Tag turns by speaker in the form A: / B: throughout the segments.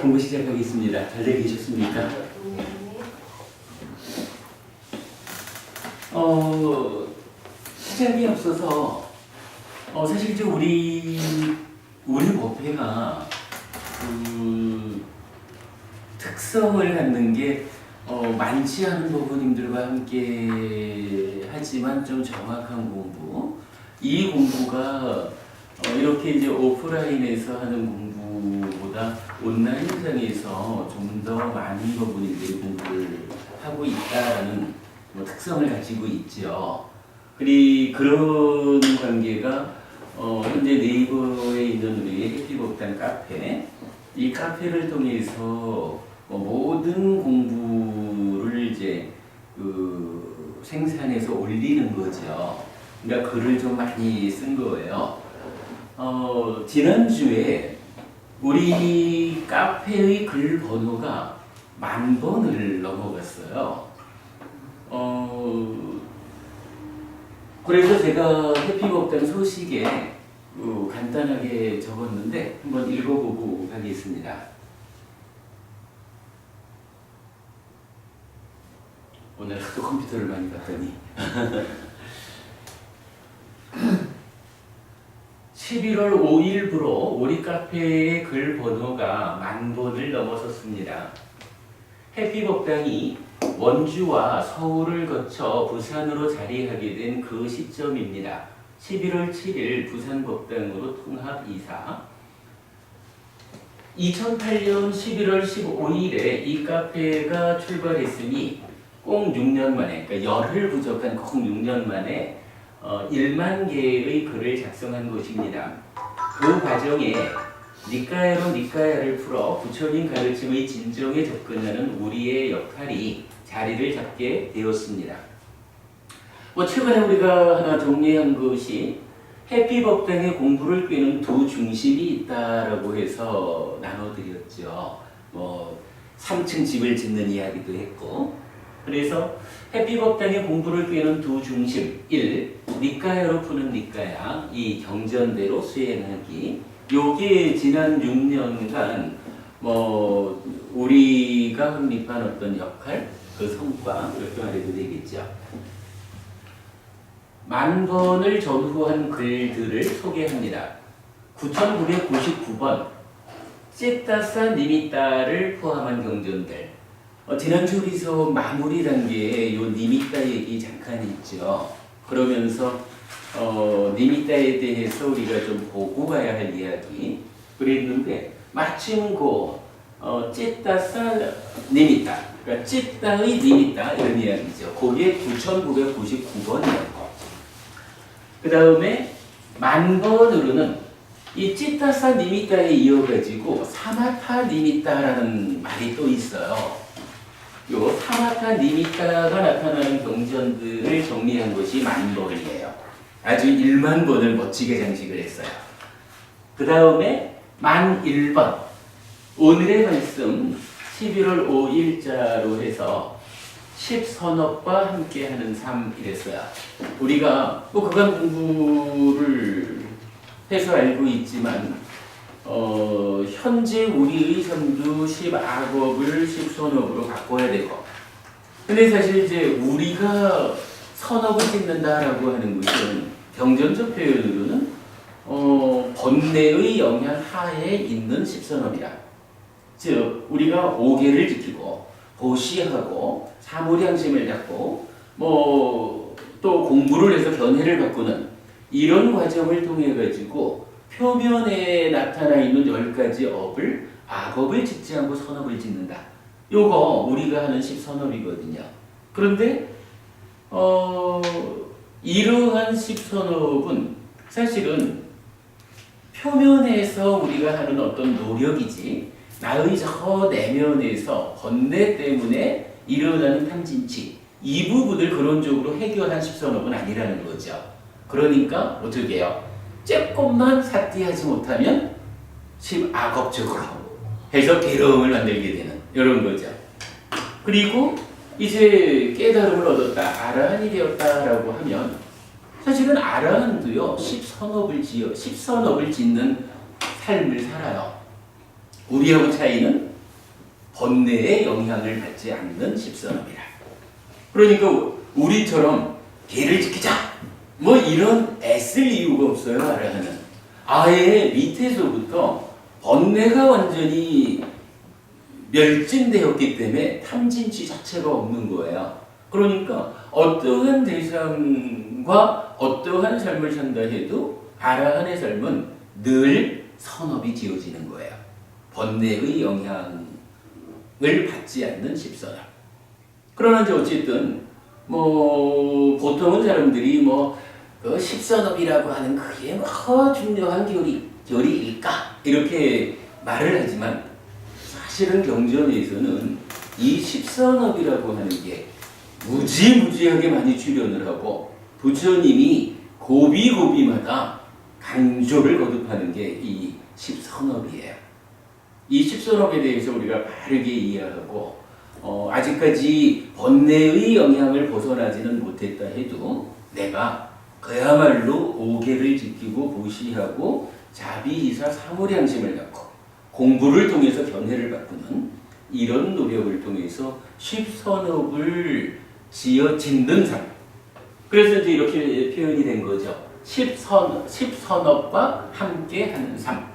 A: 공부 시작하겠습니다. 잘들 계셨습니까? 시작이 앞서서 사실 이제 우리 법회가 특성을 갖는 게 많지 않은 부모님들과 함께 하지만 좀 정확한 공부, 이 공부가 이렇게 이제 오프라인에서 하는 공부보다 온라인상에서 좀 더 많은 부분들이 공부를 하고 있다라는 특성을 가지고 있죠. 그런 관계가 현재 네이버에 있는 우리 해피복단 카페, 이 카페를 통해서 모든 공부를 이제 생산해서 올리는 거죠. 그러니까 글을 좀 많이 쓴 거예요. 지난주에 우리 카페의 글 번호가 10,000번을 넘어갔어요. 그래서 제가 해피복단 소식에 간단하게 적었는데 한번 읽어보고 가겠습니다. 오늘 하도 컴퓨터를 많이 봤더니 11월 5일부로 우리 카페의 글 번호가 10,000번을 넘어섰습니다. 해피복당이 원주와 서울을 거쳐 부산으로 자리하게 된 그 시점입니다. 11월 7일 부산법당으로 통합이사. 2008년 11월 15일에 이 카페가 출발했으니 꼭 6년 만에, 그러니까 열흘 부족한 꼭 6년 만에 1만 개의 글을 작성한 것입니다. 그 과정에 니까야로 니까야를 풀어 부처님 가르침의 진정에 접근하는 우리의 역할이 자리를 잡게 되었습니다. 최근에 우리가 하나 정리한 것이 해피법당의 공부를 꿰는 두 중심이 있다라고 해서 나눠드렸죠. 3층 집을 짓는 이야기도 했고, 그래서 해피법당의 공부를 꿰는 두 중심, 1. 니까야로 푸는 니까야, 이 경전대로 수행하기. 요게 지난 6년간 우리가 확립한 어떤 역할, 그 성과, 이렇게 말해도 되겠죠. 10,000번을 전후한 글들을 소개합니다. 9,999번, 찌따싸 니미따를 포함한 경전들. 지난주 우리서 마무리 단계에 요 니미따 얘기 잠깐 했죠. 그러면서 니미따에 대해서 우리가 좀 보고 가야 할 이야기 그랬는데, 마침 찌따싸 니미따, 그러니까 찌따의 니미따 이런 이야기죠. 그게 9,999번이었고, 그 다음에 10,000번으로는 이 찌따싸 니미따에 이어가지고 사마타 니미따라는 말이 또 있어요. 요 사마타 니미따가 나타나는 경전들을 정리한 것이 10,000번이에요. 아주 10,000번을 멋지게 장식을 했어요. 그 다음에 1001번, 오늘의 말씀 11월 5일자로 해서 10선업과 함께하는 삶 이랬어요. 우리가 그간 공부를 해서 알고 있지만 현재 우리의 삶도 10악업을 10선업으로 바꿔야 되고, 근데 사실 이제 우리가 선업을 짓는다라고 하는 것은 경전적 표현으로는 번뇌의 영향 하에 있는 10선업이라. 즉 우리가 오계를 지키고 보시하고 사무량심을 갖고 또 공부를 해서 견해를 바꾸는 이런 과정을 통해 가지고 표면에 나타나 있는 10가지 업을 악업을 짓지 않고 선업을 짓는다. 요거 우리가 하는 10선업이거든요. 그런데 이러한 10선업은 사실은 표면에서 우리가 하는 어떤 노력이지, 나의 저 내면에서 번뇌 때문에 일어나는 탐진치, 이 부분을 근원적으로 해결한 10선업은 아니라는 거죠. 그러니까 어떻게 해요? 조금만 사띠하지 못하면 10악업적으로 해서 괴로움을 만들게 되는 이런 거죠. 그리고 이제 깨달음을 얻었다, 아라한이 되었다라고 하면 사실은 아라한도요 10선업을 짓는 삶을 살아요. 우리하고 차이는 번뇌의 영향을 받지 않는 십선업이라. 그러니까 우리처럼 계를 지키자 뭐 이런 애쓸 이유가 없어요. 아라한은 아예 밑에서부터 번뇌가 완전히 멸진되었기 때문에 탐진치 자체가 없는 거예요. 그러니까 어떠한 대상과 어떠한 삶을 산다 해도 아라한의 삶은 늘 선업이 지어지는 거예요. 번뇌의 영향을 받지 않는 십선업. 그러나 이제 어쨌든 뭐 보통은 사람들이 그 십선업이라고 하는 그게 중요한 결의일까 이렇게 말을 하지만 사실은 경전에서는 이 십선업이라고 하는 게 무지무지하게 많이 출연을 하고 부처님이 고비고비마다 강조를 거듭하는 게 이 십선업이에요. 이 십선업에 대해서 우리가 바르게 이해하고 아직까지 번뇌의 영향을 벗어나지는 못했다 해도 내가 그야말로 오계를 지키고 보시하고 자비이사 사무량심을 갖고 공부를 통해서 견해를 바꾸는 이런 노력을 통해서 십선업을 지어 짓는 삶. 그래서 이제 이렇게 표현이 된 거죠. 십선업과 함께 하는 삶.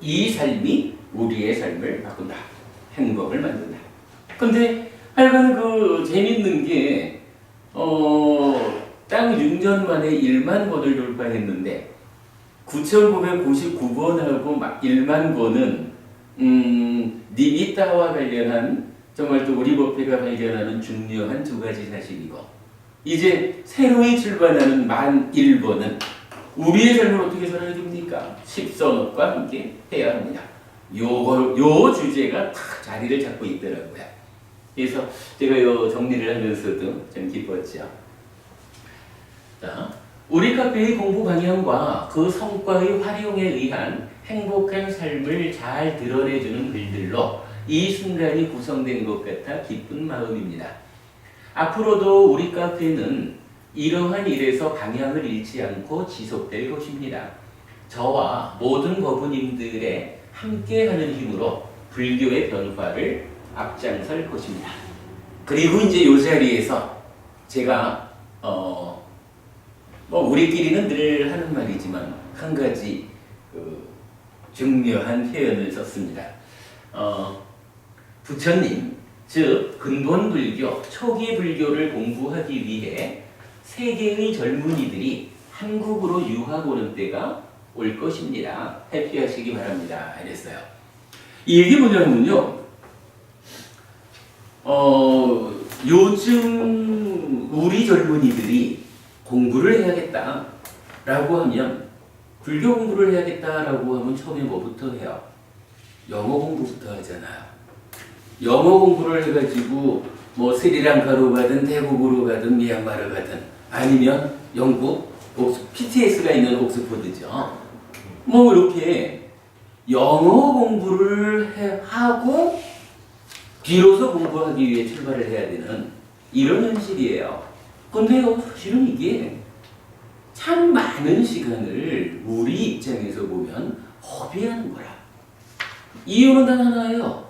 A: 이 삶이 우리의 삶을 바꾼다. 행복을 만든다. 근데 하여간 재밌는 게 딱 6년 만에 1만 권을 돌파했는데 9,999번하고 1만 권은 니미타와 관련한 정말 또 우리 법회가 발견하는 중요한 두 가지 사실이고 이제 새로이 출발하는 1001번은 우리의 삶을 어떻게 살아야 됩니까? 십선업과 함께 해야 합니다. 요 주제가 딱 자리를 잡고 있더라고요. 그래서 제가 요 정리를 하면서도 좀 기뻤죠. 자, 우리 카페의 공부 방향과 그 성과의 활용에 의한 행복한 삶을 잘 드러내주는 글들로 이 순간이 구성된 것 같아 기쁜 마음입니다. 앞으로도 우리 카페는 이러한 일에서 방향을 잃지 않고 지속될 것입니다. 저와 모든 법우님들의 함께하는 힘으로 불교의 변화를 앞장설 것입니다. 그리고 이제 이 자리에서 제가 우리끼리는 늘 하는 말이지만 한 가지 중요한 표현을 썼습니다. 부처님, 즉 근본 불교, 초기 불교를 공부하기 위해 세계의 젊은이들이 한국으로 유학 오는 때가 올 것입니다. 해피하시기 바랍니다. 이랬어요. 이게 뭐냐면요. 요즘 우리 젊은이들이 공부를 해야겠다라고 하면 불교 공부를 해야겠다라고 하면 처음에 뭐부터 해요? 영어 공부부터 하잖아요. 영어 공부를 해가지고 스리랑카로 가든 태국으로 가든 미얀마로 가든 아니면 영국 PTS가 있는 옥스퍼드죠. 이렇게 영어 공부를 하고 비로소 공부하기 위해 출발을 해야 되는 이런 현실이에요. 근데요, 사실은 이게 참 많은 시간을 우리 입장에서 보면 허비하는 거라. 이유는 단 하나예요.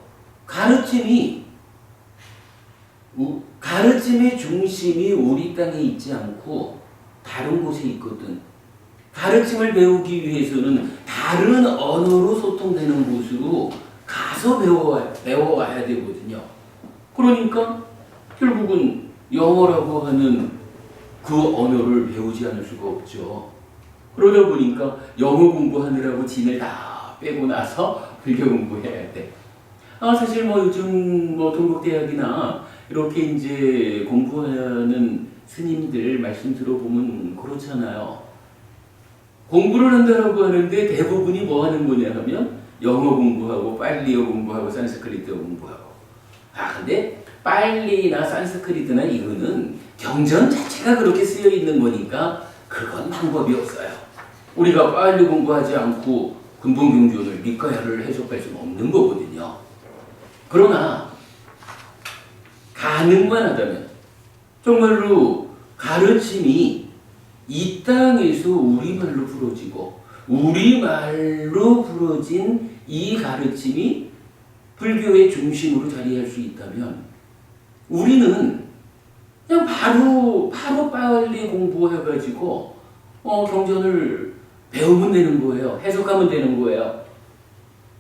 A: 가르침의 중심이 우리 땅에 있지 않고 다른 곳에 있거든. 가르침을 배우기 위해서는 다른 언어로 소통되는 곳으로 가서 배워와야 되거든요. 그러니까 결국은 영어라고 하는 그 언어를 배우지 않을 수가 없죠. 그러다 보니까 영어 공부하느라고 진을 다 빼고 나서 불교 공부해야 돼. 사실 요즘 동국대학이나 이렇게 이제 공부하는 스님들 말씀 들어보면 그렇잖아요. 공부를 한다라고 하는데 대부분이 뭐 하는 거냐 하면 영어 공부하고 빨리어 공부하고 산스크리트어 공부하고. 근데 빨리나 산스크리트나 이거는 경전 자체가 그렇게 쓰여 있는 거니까 그건 방법이 없어요. 우리가 빨리 공부하지 않고 근본경전을 미카야를 해석할 수는 없는 거거든요. 그러나 가능만 하다면 정말로 가르침이 이 땅에서 우리말로 풀어지고 우리말로 풀어진 이 가르침이 불교의 중심으로 자리할 수 있다면 우리는 그냥 바로 빨리 공부해가지고 경전을 배우면 되는 거예요. 해석하면 되는 거예요.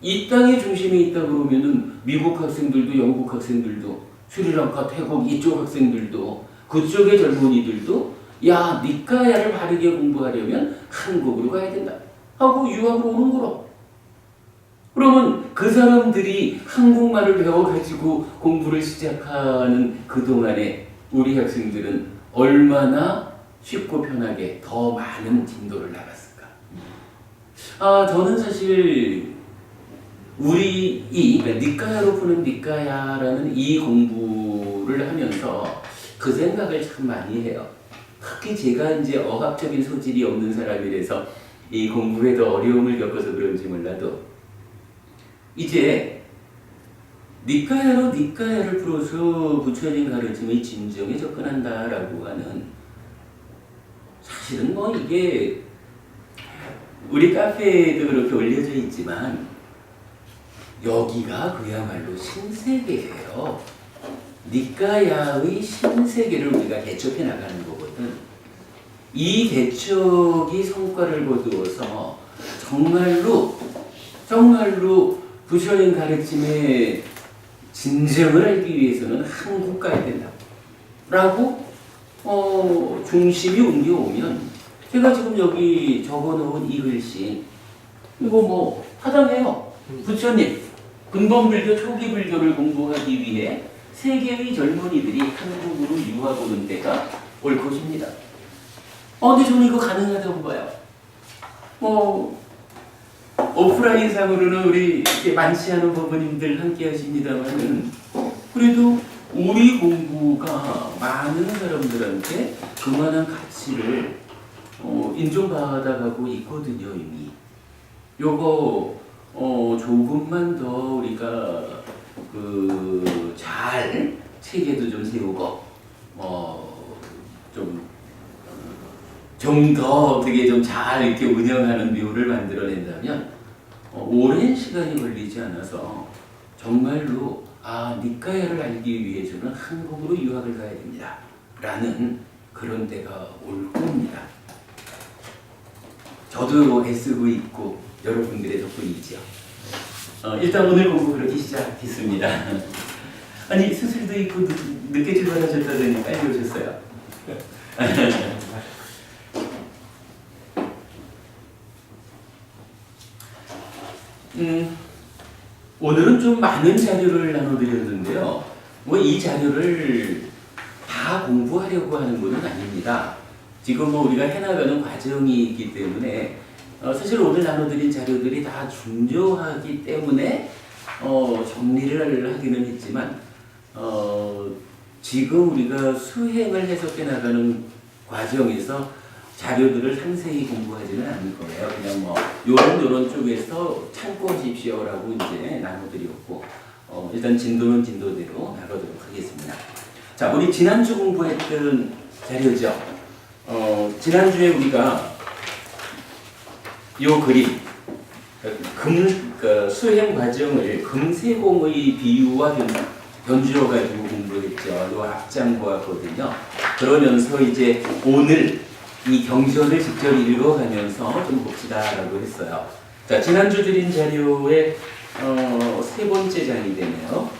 A: 이 땅에 중심이 있다 그러면은 미국 학생들도 영국 학생들도 스리랑카 태국 이쪽 학생들도 그쪽의 젊은이들도 야 니까야를 바르게 공부하려면 한국으로 가야 된다 하고 유학으로 오는 거로. 그러면 그 사람들이 한국말을 배워가지고 공부를 시작하는 그동안에 우리 학생들은 얼마나 쉽고 편하게 더 많은 진도를 나갔을까. 저는 사실 우리 그러니까 니까야로 푸는 니까야라는 이 공부를 하면서 그 생각을 참 많이 해요. 특히 제가 이제 어학적인 소질이 없는 사람이라서 이 공부에 더 어려움을 겪어서 그런지 몰라도 이제 니까야로 니까야를 풀어서 부처님 가르침의 진정에 접근한다라고 하는 사실은 뭐 이게 우리 카페에도 그렇게 올려져 있지만 여기가 그야말로 신세계예요. 니까야의 신세계를 우리가 개척해 나가는 거거든. 이 개척이 성과를 거두어서 정말로 부처님 가르침의 진정을 알기 위해서는 한국 가야 된다 라고 중심이 옮겨오면 제가 지금 여기 적어놓은 이 글씨 이거 뭐 타당해요. 부처님 근본불교 초기불교를 공부하기 위해 세계의 젊은이들이 한국으로 유학 오는 때가 올 것입니다. 근데 저는 이거 가능하다고 봐요. 오프라인상으로는 우리 이렇게 많지 않은 법원님들 함께 하십니다만은 그래도 우리 공부가 많은 사람들한테 그만한 가치를 인정받아가고 있거든요. 이미 요거 조금만 더 우리가 잘 체계도 좀 세우고 좀 더 어떻게 좀 잘 이렇게 운영하는 묘를 만들어낸다면 오랜 시간이 걸리지 않아서 정말로 니까야를 알기 위해서는 한국으로 유학을 가야 됩니다 라는 그런 때가 올 겁니다. 저도 애쓰고 있고 여러분들의 덕분이지요. 일단 오늘 공부 그렇게 시작했습니다. 아니 수술도 있고 늦게 출발하셨다더니 빨리 오셨어요. 오늘은 좀 많은 자료를 나눠드렸는데요. 뭐 이 자료를 다 공부하려고 하는 것은 아닙니다. 지금 뭐 우리가 해나가는 과정이 있기 때문에 사실 오늘 나눠드린 자료들이 다 중요하기 때문에 정리를 하기는 했지만 지금 우리가 수행을 해석해 나가는 과정에서 자료들을 상세히 공부하지는 않을 거예요. 그냥 뭐 요런 쪽에서 참고하십시오라고 이제 나눠드렸고 일단 진도는 진도대로 나가도록 하겠습니다. 자, 우리 지난주 공부했던 자료죠. 지난주에 우리가 요 그림 수행 과정을 금세공의 비유와 변주어 가지고 공부했죠. 요 앞장 보았거든요. 그러면서 이제 오늘 이 경전을 직접 읽어가면서 좀 봅시다라고 했어요. 자, 지난주 드린 자료의 세 번째 장이 되네요.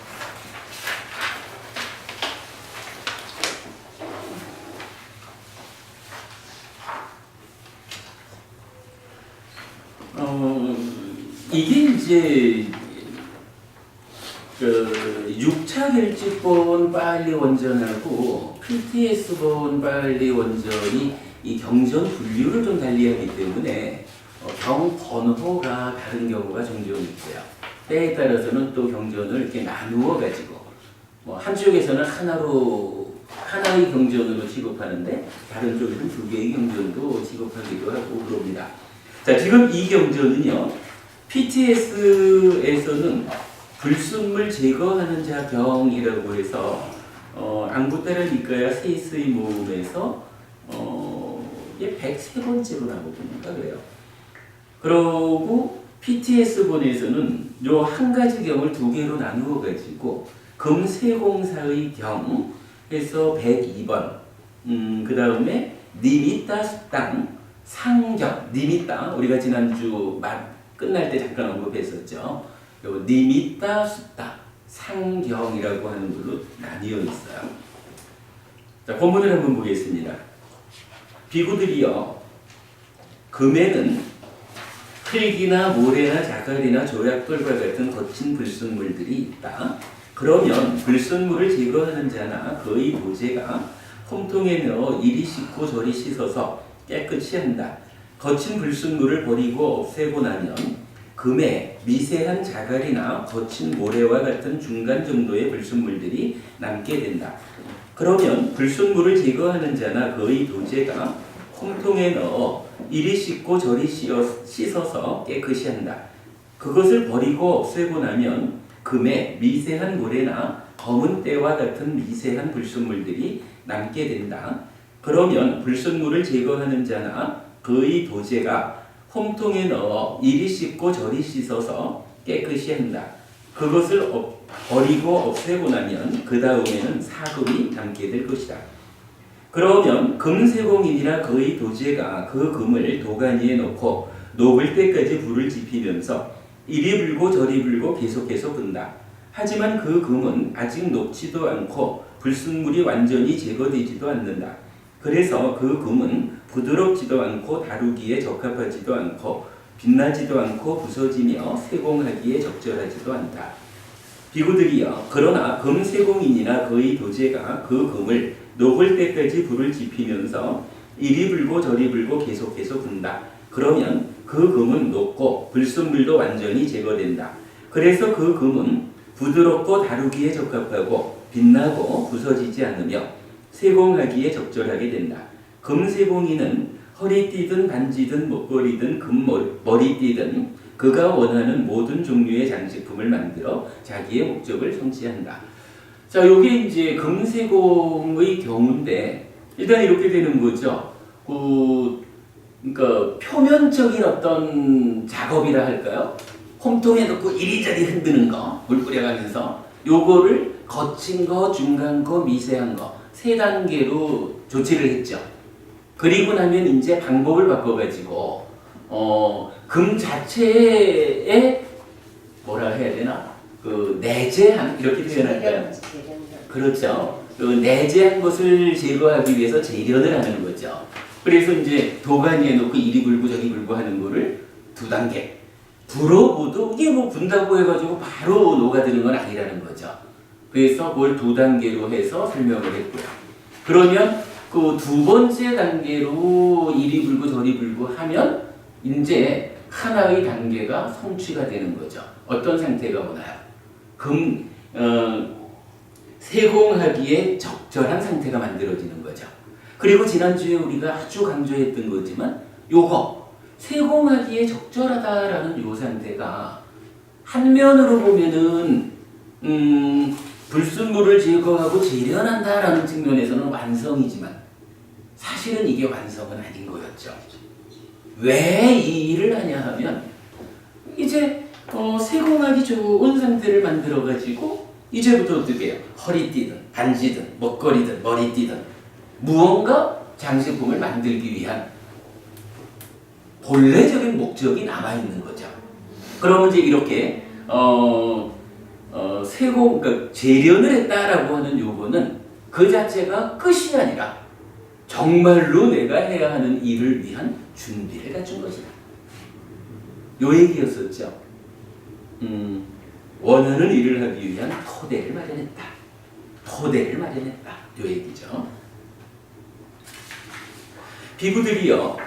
A: 이게 이제 6차 결집본 빨리 원전하고 PTS본 빨리 원전이 이 경전 분류를 좀 달리하기 때문에 경 번호가 다른 경우가 종종 있고요. 때에 따라서는 또 경전을 이렇게 나누어 가지고 한쪽에서는 하나의 경전으로 취급하는데 다른 쪽에서는 두 개의 경전도 취급하기도 하고 그럽니다. 자, 지금 이 경전은요. PTS에서는 불순물 제거하는 자 경이라고 해서 앙구타라 니까야 세이스의 모음에서 이게 103번째로 나오던가 그래요. 그러고 PTS본에서는 요 한 가지 경을 두 개로 나누어 가지고 금세공사의 경 해서 102번, 그 다음에 니미따 수땅 상경, 니미따 우리가 지난주 끝날 때 잠깐 언급했었죠. 요 니미따 수땅 상경이라고 하는 걸로 나뉘어 있어요. 자, 본문을 한번 보겠습니다. 비구들이여, 금에는 흙이나 모래나 자갈이나 조약돌과 같은 거친 불순물들이 있다. 그러면 불순물을 제거하는 자나 그의 도제가 홈통에 넣어 이리 씻고 저리 씻어서 깨끗이 한다. 거친 불순물을 버리고 없애고 나면 금에 미세한 자갈이나 거친 모래와 같은 중간 정도의 불순물들이 남게 된다. 그러면 불순물을 제거하는 자나 그의 도제가 홈통에 넣어 이리 씻고 저리 씻어서 깨끗이 한다. 그것을 버리고 없애고 나면 금에 미세한 모래나 검은 때와 같은 미세한 불순물들이 남게 된다. 그러면 불순물을 제거하는 자나 그의 도제가 홈통에 넣어 이리 씻고 저리 씻어서 깨끗이 한다. 그것을 버리고 없애고 나면 그 다음에는 사금이 남게 될 것이다. 그러면 금세공인이나 그의 도제가 그 금을 도가니에 넣고 녹을 때까지 불을 지피면서 이리 불고 저리 불고 계속해서 분다. 하지만 그 금은 아직 녹지도 않고 불순물이 완전히 제거되지도 않는다. 그래서 그 금은 부드럽지도 않고 다루기에 적합하지도 않고 빛나지도 않고 부서지며 세공하기에 적절하지도 않다. 비구들이여, 그러나 금세공인이나 그의 도제가 그 금을 녹을 때까지 불을 지피면서 이리 불고 저리 불고 계속해서 분다. 그러면 그 금은 녹고 불순물도 완전히 제거된다. 그래서 그 금은 부드럽고 다루기에 적합하고 빛나고 부서지지 않으며 세공하기에 적절하게 된다. 금세공인은 허리띠든 반지든 목걸이든 금머리띠든 그가 원하는 모든 종류의 장식품을 만들어 자기의 목적을 성취한다. 자, 요게 이제 금세공의 경우인데 일단 이렇게 되는 거죠. 그러니까 표면적인 어떤 작업이라 할까요? 홈통에 넣고 이리저리 흔드는 거, 물 뿌려가면서 요거를 거친 거, 중간 거, 미세한 거 세 단계로 조치를 했죠. 그리고 나면 이제 방법을 바꿔가지고 금 자체에 뭐라 해야 되나? 그 내재한 이렇게 표현할까요? 그렇죠. 그 내재한 것을 제거하기 위해서 재련을 하는 거죠. 그래서 이제 도가니에 놓고 이리 불고 저리 불고 하는 거를 두 단계. 불어보도 이게 뭐 분다고 해가지고 바로 녹아드는 건 아니라는 거죠. 그래서 그걸 두 단계로 해서 설명을 했고요. 그러면 그 두 번째 단계로 이리 불고 저리 불고 하면 이제 하나의 단계가 성취가 되는 거죠. 어떤 상태가 오나요? 세공하기에 적절한 상태가 만들어지는 거죠. 그리고 지난주에 우리가 아주 강조했던 거지만 요거 세공하기에 적절하다라는 요 상태가 한 면으로 보면은 불순물을 제거하고 재련한다라는 측면에서는 완성이지만 사실은 이게 완성은 아닌 거였죠. 왜 이 일을 하냐 하면 이제 세공하기 좋은 상태를 만들어 가지고 이제부터 어떻게 해요? 허리띠든 반지든 목걸이든 머리띠든 무언가 장식품을 만들기 위한 본래적인 목적이 남아있는 거죠. 그러면 이제 이렇게 그러니까 재련을 했다라고 하는 요거는 그 자체가 끝이 아니라 정말로 내가 해야 하는 일을 위한 준비를 갖춘 것이다. 요 얘기였었죠. 원하는 일을 하기 위한 토대를 마련했다. 토대를 마련했다. 요 얘기죠. 비구들이여,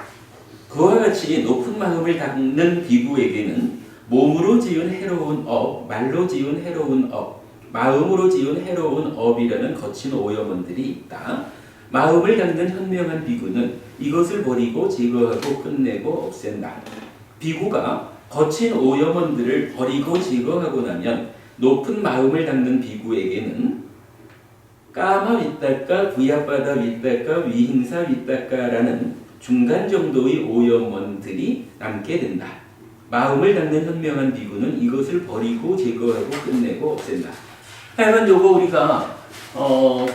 A: 그와 같이 높은 마음을 닦는 비구에게는 몸으로 지은 해로운 업, 말로 지은 해로운 업, 마음으로 지은 해로운 업이라는 거친 오염원들이 있다. 마음을 닦는 현명한 비구는 이것을 버리고 제거하고 끝내고 없앤다. 비구가 거친 오염원들을 버리고 제거하고 나면 높은 마음을 닦는 비구에게는 까마 윗닦아, 구야바다 윗닦아, 위흰사 윗닦아라는 중간 정도의 오염원들이 남게 된다. 마음을 닦는 현명한 비구는 이것을 버리고 제거하고 끝내고 없앤다. 하여간 요거 우리가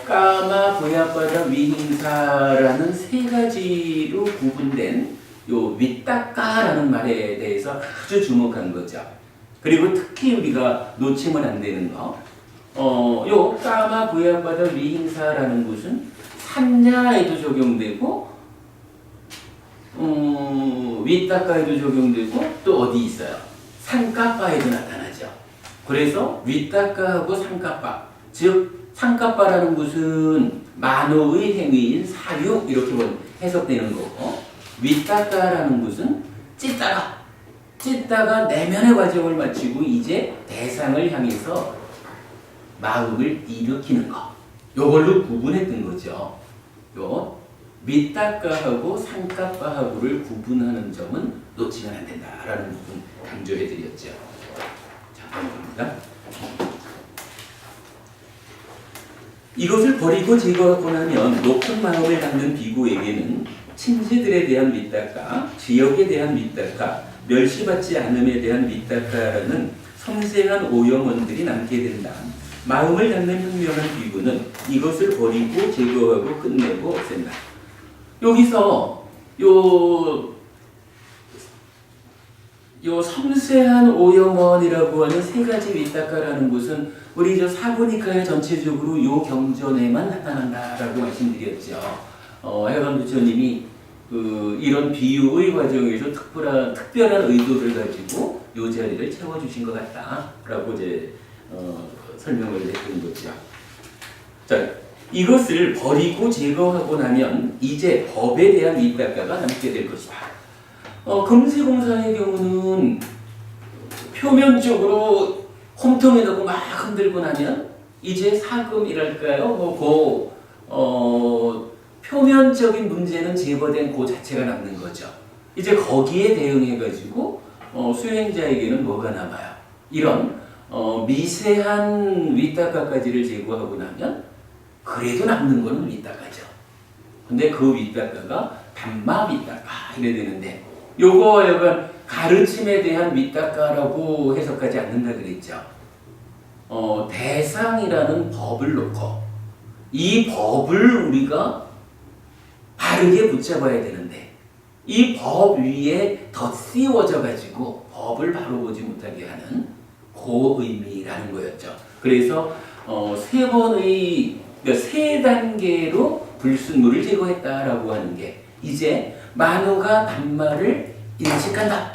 A: 까마, 보약바다, 위행사라는 세 가지로 구분된 요 윗닦아라는 말에 대해서 아주 주목한 거죠. 그리고 특히 우리가 놓치면 안 되는 거, 요 까마, 보약바다, 위행사라는 것은 산야에도 적용되고, 윗닦아에도 적용되고, 또 어디 있어요? 산까빠에도 나타나죠. 그래서 윗닦아하고 산까빠, 즉 산까빠라는 것은 만호의 행위인 사육 이렇게 해석되는 거고, 윗닦아라는 것은 찢다가 내면의 과정을 마치고 이제 대상을 향해서 마음을 일으키는 거. 요걸로 구분했던 거죠. 요 윗닦아하고 산까빠하고를 구분하는 점은 놓치면 안 된다라는 부분 강조해 드렸죠. 자, 넘어갑니다. 이것을 버리고 제거하고 나면 높은 마음을 갖는 비구에게는 친지들에 대한 윗닦아, 지역에 대한 윗닦아, 멸시받지 않음에 대한 윗닦아라는 섬세한 오염원들이 남게 된다. 마음을 닦는 현명한 비구는 이것을 버리고 제거하고 끝내고 없앤다. 여기서 요 섬세한 오염원이라고 하는 세 가지 윗닦아라는 것은 우리 저 사보니카의 전체적으로 요 경전에만 나타난다라고 말씀드렸죠. 해관 부처님이 이런 비유의 과정에서 특별한 의도를 가지고 요 자리를 채워주신 것 같다라고 이제 설명을 했던 거죠. 자, 이것을 버리고 제거하고 나면 이제 법에 대한 윗닦아가 남게 될 것이다. 금세공사의 경우는 표면적으로 홈통에 넣고 막 흔들고 나면 이제 사금이랄까요? 표면적인 문제는 제거된 그 자체가 남는 거죠. 이제 거기에 대응해가지고 수행자에게는 뭐가 남아요? 이런 미세한 윗닦아까지를 제거하고 나면 그래도 남는 거는 윗닦아죠. 근데 그 윗닦아가 담마 윗닦아 이래 되는데 요거 약간 가르침에 대한 윗닦아라고 해석하지 않는다 그랬죠. 대상이라는 법을 놓고 이 법을 우리가 바르게 붙잡아야 되는데 이 법 위에 덧씌워져 가지고 법을 바로 보지 못하게 하는 그 의미라는 거였죠. 그래서 세 단계로 불순물을 제거했다라고 하는 게 이제 만호가 담마를 인식한다,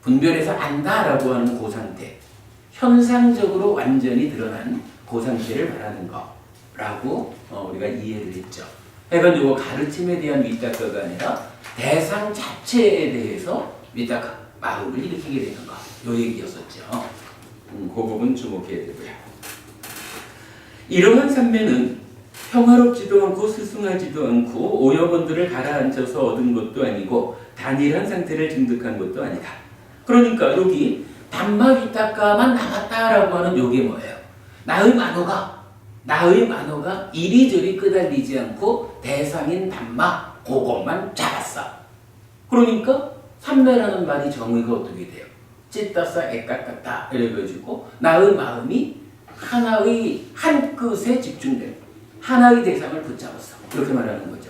A: 분별해서 안다라고 하는 그 상태, 현상적으로 완전히 드러난 그 상태를 말하는 거라고 우리가 이해를 했죠. 그러니까 이거 가르침에 대한 윗닦아가 아니라 대상 자체에 대해서 윗닦아, 마음을 일으키게 되는 거, 요 얘기였었죠. 그 부분 주목해야 되고요. 이러한 삼매는 평화롭지도 않고 스승하지도 않고 오염원들을 가라앉혀서 얻은 것도 아니고 단일한 상태를 증득한 것도 아니다. 그러니까 여기 담마 윗닦아만 남았다라고 하는 요게 뭐예요? 나의 만호가 이리저리 끄달리지 않고 대상인 담마 그것만 잡았어. 그러니까 삼매라는 말이 정의가 어떻게 돼요? 찢다싸 애깍같다 이래가지고 나의 마음이 하나의 한 끝에 집중돼 하나의 대상을 붙잡았어. 이렇게 말하는 거죠.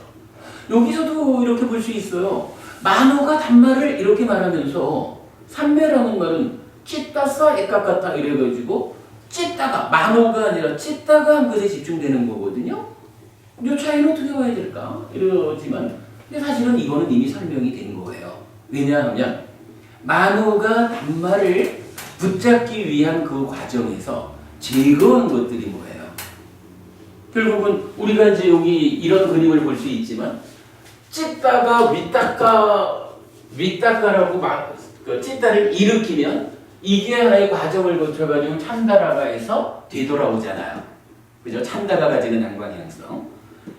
A: 여기서도 이렇게 볼 수 있어요. 만호가 담마를 이렇게 말하면서 삼매라는 말은 찢다싸 애깍같다 이래가지고 찢다가 만호가 아니라 찢다가 한 것에 집중되는 거거든요. 이 차이는 어떻게 봐야 될까? 이러지만 근데 사실은 이거는 이미 설명이 된 거예요. 왜냐하면 만호가 담마를 붙잡기 위한 그 과정에서 제거한 것들이 뭐예요? 결국은 우리가 이제 여기 이런 그림을 볼 수 있지만 찢다가 윗닦아라고 찢다를 일으키면 이게 하나의 과정을 거쳐가지고 참다라가에서 되돌아오잖아요. 그죠? 참다가 가지는 양방향성.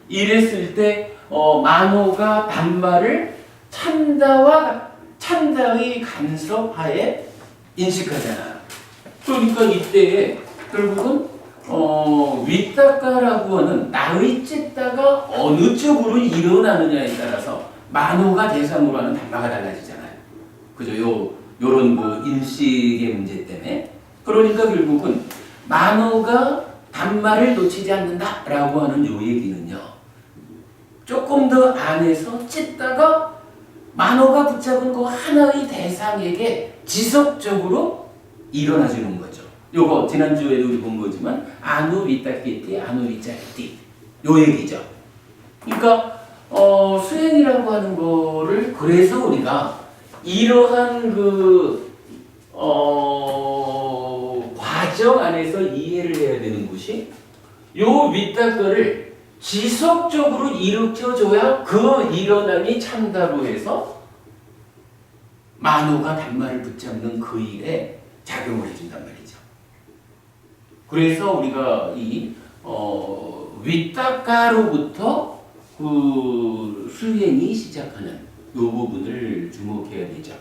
A: 이랬을 때 만호가 담마를 참다의 간섭하에 인식하잖아요. 그러니까 이때에 결국은 윗닦아라고 하는 나의 찢다가 어느 쪽으로 일어나느냐에 따라서 만호가 대상으로 하는 담마가 달라지잖아요. 그죠? 요런 그 인식의 문제 때문에. 그러니까 결국은 만호가 단말을 놓치지 않는다라고 하는 요 얘기는요. 조금 더 안에서 찢다가 만호가 붙잡은 그 하나의 대상에게 지속적으로 일어나주는 거죠. 요거 지난주에도 우리 본 거지만 아누 리따끼띠 아누 리짜끼띠 요 얘기죠. 그러니까 수행이라고 하는 거를 그래서 우리가 이러한 그 과정 안에서 이해를 해야 되는 것이 요 윗닦거를 지속적으로 일으켜줘야 그 일어남이 참다로 해서 만호가 단말을 붙잡는 그 일에 작용을 해준단 말이죠. 그래서 우리가 이 윗닦가로부터 그 수행이 시작하는 이 부분을 주목해야 되죠.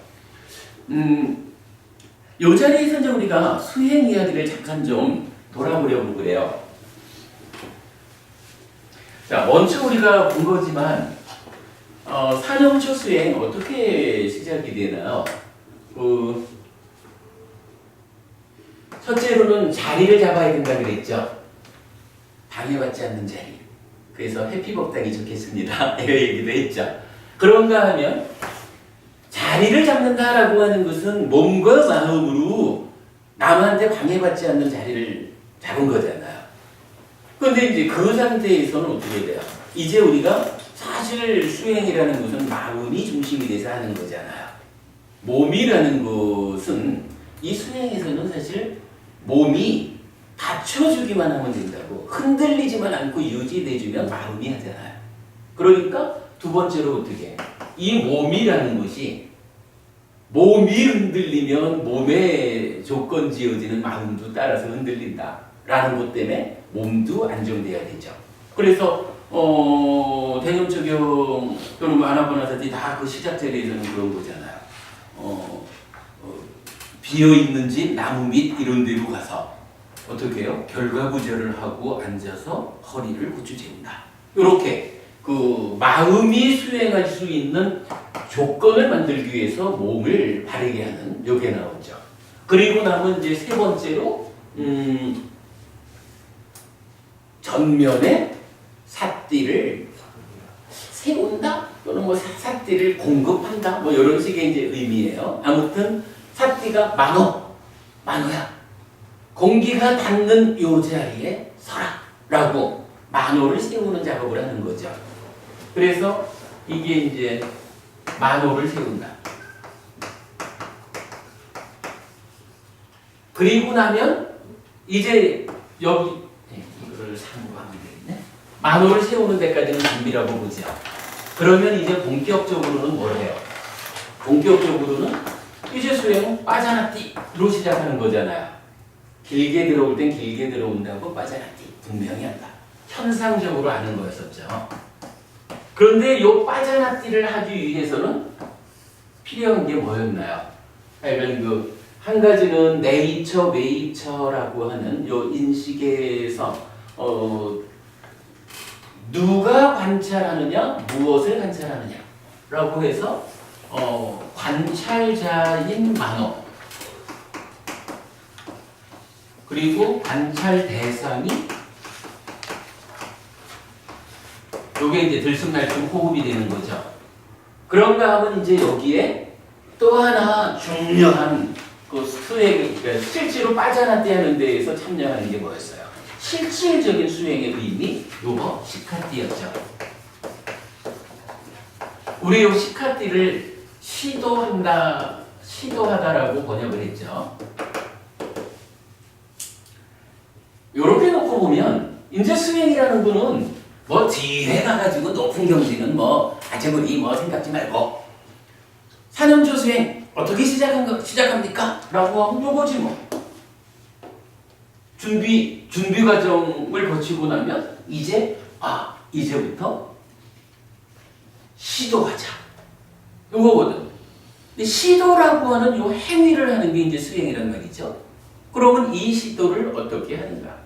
A: 이 자리에서 이제 우리가 수행 이야기를 잠깐 좀 돌아보려고 그래요. 자, 먼저 우리가 본 거지만 사념초 수행 어떻게 시작이 되나요? 첫째로는 자리를 잡아야 된다 그랬죠. 방해받지 않는 자리. 그래서 해피법당이 좋겠습니다. 이런 얘기도 했죠. 그런가 하면 자리를 잡는다라고 하는 것은 몸과 마음으로 남한테 방해받지 않는 자리를 잡은 거잖아요. 그런데 이제 그 상태에서는 어떻게 돼요? 이제 우리가 사실 수행이라는 것은 마음이 중심이 돼서 하는 거잖아요. 몸이라는 것은 이 수행에서는 사실 몸이 받쳐주기만 하면 된다고, 흔들리지만 않고 유지돼주면 마음이 하잖아요. 그러니까 두 번째로 어떻게 이 몸이라는 것이 몸이 흔들리면 몸에 조건 지어지는 마음도 따라서 흔들린다라는 것 때문에 몸도 안정돼야 되죠. 그래서 대념적용 또는 아나파나사티 다 그 시작 자리에서는 그런 거잖아요. 비어있는 집 나무 밑 이런 데로 가서 어떻게 해요? 결과부절을 하고 앉아서 허리를 고추 재운다. 이렇게 그 마음이 수행할 수 있는 조건을 만들기 위해서 몸을 바르게 하는 요게 나오죠. 그리고 나면 이제 세 번째로 전면에 삿띠를 세운다 또는 뭐 삿띠를 공급한다 뭐 이런 식의 이제 의미예요. 아무튼 삿띠가 만호야. 공기가 닿는 요 자리에 서라라고 만호를 세우는 작업을 하는 거죠. 그래서 이게 이제 만호를 세운다. 그리고 나면 이제 여기 이거를 3으로 하면 되겠네. 만호를 세우는 데까지는 준비라고 보죠. 그러면 이제 본격적으로는 뭘 해요? 본격적으로는 이제 수행은 빠자나띠로 시작하는 거잖아요. 길게 들어올 땐 길게 들어온다고 빠자나띠 분명히 한다. 현상적으로 하는 거였었죠. 그런데 요 빠자나띠를 하기 위해서는 필요한 게 뭐였나요? 하여간 그 한 가지는 네이처, 웨이처라고 하는 요 인식에서 누가 관찰하느냐, 무엇을 관찰하느냐라고 해서 관찰자인 만호 그리고 관찰 대상이 요게 이제 들쑥날쑥 호흡이 되는 거죠. 그런가 하면 이제 여기에 또 하나 중요한 그 수행, 그러니까 실제로 빠자나띠 하는 데에서 참여하는 게 뭐였어요? 실질적인 수행의 의미, 요거 시카띠였죠. 우리 요 시카띠를 시도하다라고 번역을 했죠. 요렇게 놓고 보면 이제 수행이라는 거는 뭐 뒤에 가가지고 높은 경지는 뭐 아재머리 뭐 생각지 말고 사념조 수행 어떻게 시작합니까? 라고 하면 요거지 뭐. 준비 과정을 거치고 나면 이제부터 시도하자. 요거거든. 근데 시도라고 하는 요 행위를 하는 게 이제 수행이란 말이죠. 그러면 이 시도를 어떻게 하는가?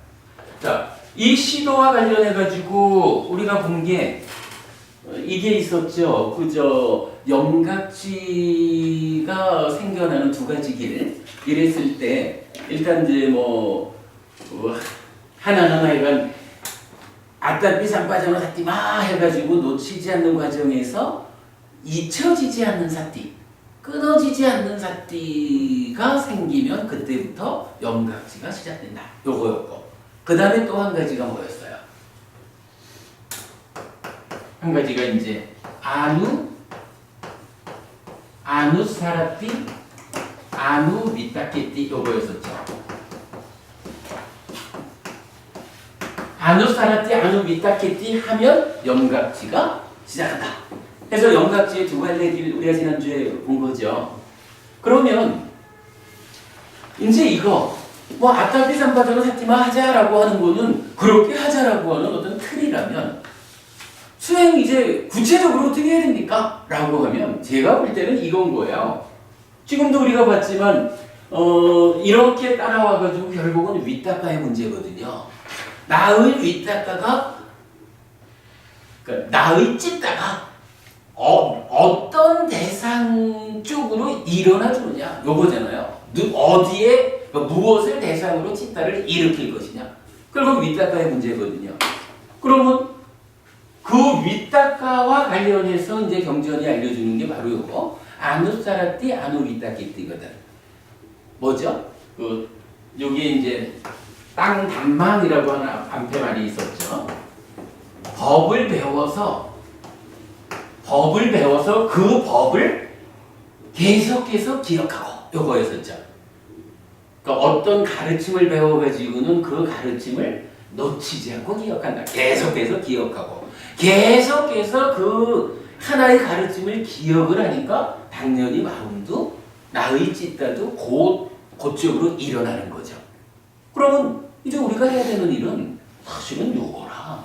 A: 자, 이 시도와 관련해 가지고 우리가 본 게 이게 있었죠. 그저 염각지가 생겨나는 두 가지 길. 이랬을 때 일단 이제 하나하나 아따삐 산빠져나 사띠마 해가지고 놓치지 않는 과정에서 잊혀지지 않는 사띠, 끊어지지 않는 사띠가 생기면 그때부터 염각지가 시작된다. 요거였고, 그 다음에 또 한 가지가 뭐였어요? 한 가지가 이제 아누사라띠, 아누미타케띠 요거였었죠. 아누사라띠, 아누미타케띠 하면 염각지가 시작한다. 그래서 염각지의 두 갈래길 우리가 지난주에 본 거죠. 그러면 이제 이거 아따삐 산바저는 사티마 하자라고 하는 거는 그렇게 하자라고 하는 어떤 틀이라면 수행 이제 구체적으로 어떻게 해야 됩니까? 라고 하면 제가 볼 때는 이건 거예요. 지금도 우리가 봤지만 이렇게 따라와가지고 결국은 윗닦아의 문제거든요. 나의 윗닦아가 그러니까 나의 찢다가 어떤 대상 쪽으로 일어나주느냐 요거잖아요. 어디에 무엇을 대상으로 찢다를 일으킬 것이냐. 그리고 윗닦아의 문제거든요. 그러면 그 윗닦아와 관련해서 이제 경전이 알려주는 게 바로 요거 아누사라띠 아누윗닦이띠거든. 뭐죠? 여기에 이제 땅 단망이라고 하는 안패 말이 있었죠. 법을 배워서 그 법을 계속해서 기억하고 요거였었죠. 그러니까 어떤 가르침을 배워가지고는 그 가르침을 놓치지 않고 기억한다. 계속해서 기억하고 계속해서 그 하나의 가르침을 기억을 하니까 당연히 마음도 나의 찢다도 그쪽으로 일어나는 거죠. 그러면 이제 우리가 해야 되는 일은 사실은 요거라.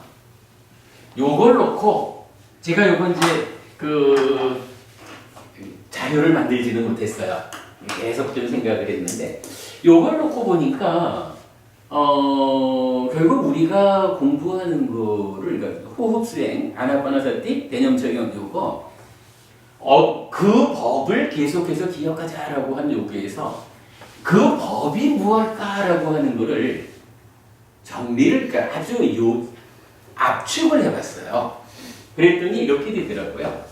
A: 요걸 놓고 제가 요건 이제 자료를 만들지는 못했어요. 계속 좀 생각을 했는데 요걸 놓고 보니까 결국 우리가 공부하는 거를 그러니까 호흡 수행, 아나파나사티, 대념 적용 요거 그 법을 계속해서 기억하자라고 한 요구에서 그 법이 무엇일까라고 하는 거를 정리를 그러니까 아주 압축을 해봤어요. 그랬더니 이렇게 되더라고요.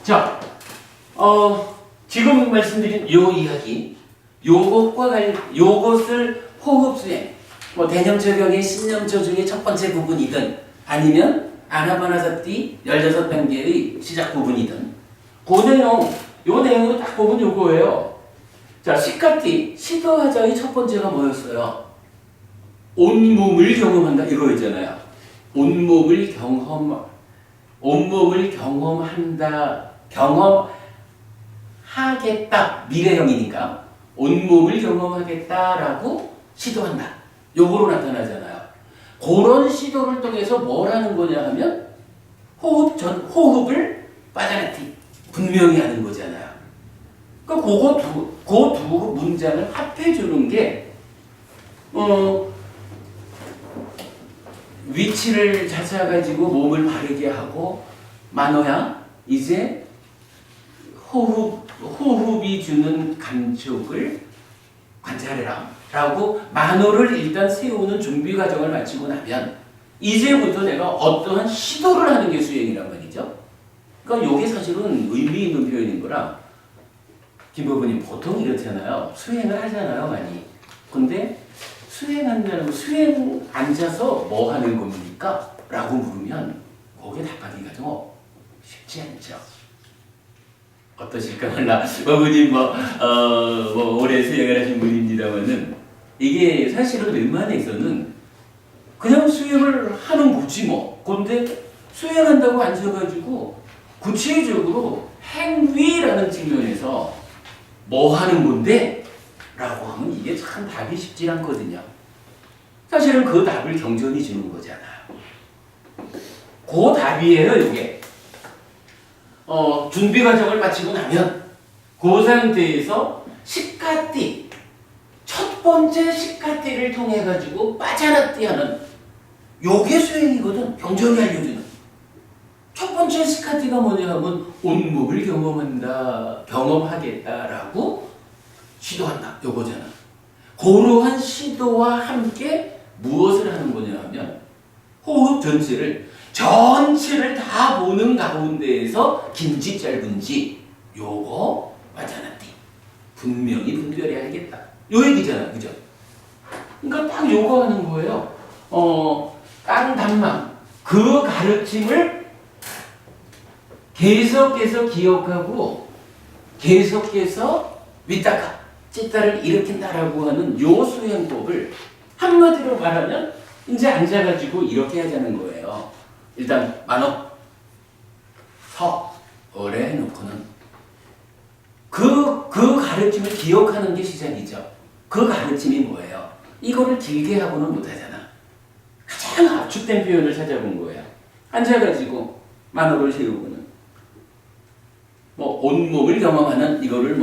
A: 자, 지금 말씀드린 요 이야기, 요것을 호흡수행, 대념 적용의 신념조 중에 첫 번째 부분이든 아니면 아나파나사티 16단계의 시작 부분이든 요 내용으로 딱 보면 요거예요. 자, 시카티, 시도하자의 첫 번째가 뭐였어요? 온몸을 경험한다 이거였잖아요. 온몸을 경험한다. 경험하겠다. 미래형이니까 온몸을 경험하겠다라고 시도한다. 요거로 나타나잖아요. 그런 시도를 통해서 뭘 하는 거냐 하면 호흡을 빠자나티 분명히 하는 거잖아요. 그러니까 그 두 문장을 합해주는 게 위치를 찾아가지고 몸을 바르게 하고 만호야 이제 호흡이 주는 감촉을 관찰해라 라고 만호를 일단 세우는 준비 과정을 마치고 나면 이제부터 내가 어떠한 시도를 하는 게 수행이란 말이죠. 그러니까 이게 사실은 의미 있는 표현인 거라 김법은님 보통 이렇잖아요. 수행을 하잖아요 많이. 근데 수행 앉아서 뭐 하는 겁니까? 라고 물으면 거기에 답하기가 좀 쉽지 않죠. 어떠실까 몰라. 어머님 오래 수행을 하신 분입니다만은 이게 사실은 웬만해서는 그냥 수행을 하는 거지 뭐. 그런데 수행한다고 앉아가지고 구체적으로 행위라는 측면에서 뭐 하는 건데? 라고 하면 이게 참 답이 쉽지 않거든요. 사실은 그 답을 경전이 주는 거잖아요. 그 답이에요, 이게. 준비 과정을 마치고 나면 그 상태에서 식가띠, 첫 번째 식가띠를 통해 가지고 빠자라띠 하는 요게 수행이거든. 경전이 알려주는. 첫 번째 식가띠가 뭐냐 하면 온몸을 경험하겠다라고 시도한다. 요거잖아. 그러한 시도와 함께 무엇을 하는 거냐 하면 호흡 전체를 다 보는 가운데에서 긴지 짧은지 요거 맞아놨디. 분명히 분별해야 알겠다. 요 얘기잖아. 그죠? 그러니까 딱 요거 하는 거예요. 깡담망. 그 가르침을 계속해서 기억하고 계속해서 위따가 찌따를 일으킨다라고 하는 요 수행법을 한마디로 말하면 이제 앉아가지고 이렇게 하자는 거예요. 일단 만업 어래 해놓고는 그 가르침을 기억하는 게 시작이죠. 그 가르침이 뭐예요? 이거를 길게 하고는 못하잖아. 가장 압축된 표현을 찾아본 거예요. 앉아가지고 만업을 세우고는 온몸을 경험하는 이거를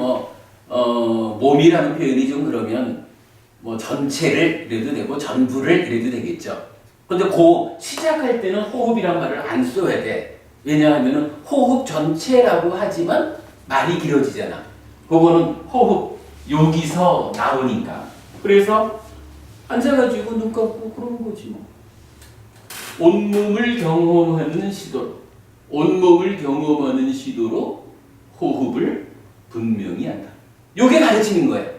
A: 몸이라는 표현이 좀 그러면 전체를 이래도 되고 전부를 이래도 되겠죠. 근데 시작할 때는 호흡이란 말을 안 써야 돼. 왜냐하면 호흡 전체라고 하지만 말이 길어지잖아. 그거는 호흡 여기서 나오니까. 그래서 앉아가지고 눈 감고 그런 거지 뭐. 온몸을 경험하는 시도로 호흡을 분명히 한다. 요게 가르침인 거예요.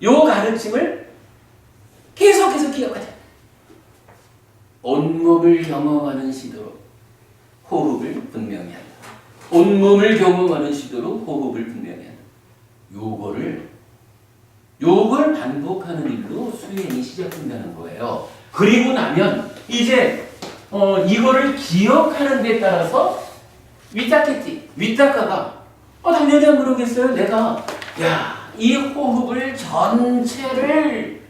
A: 요 가르침을 계속해서 기억하자. 온몸을 경험하는 시도로 호흡을 분명히 한다. 온몸을 경험하는 시도로 호흡을 분명히 한다. 요걸 반복하는 일로 수행이 시작된다는 거예요. 그리고 나면 이제 이거를 기억하는 데 따라서 위따가가 당연히 안 그러겠어요. 내가 이 호흡을 전체를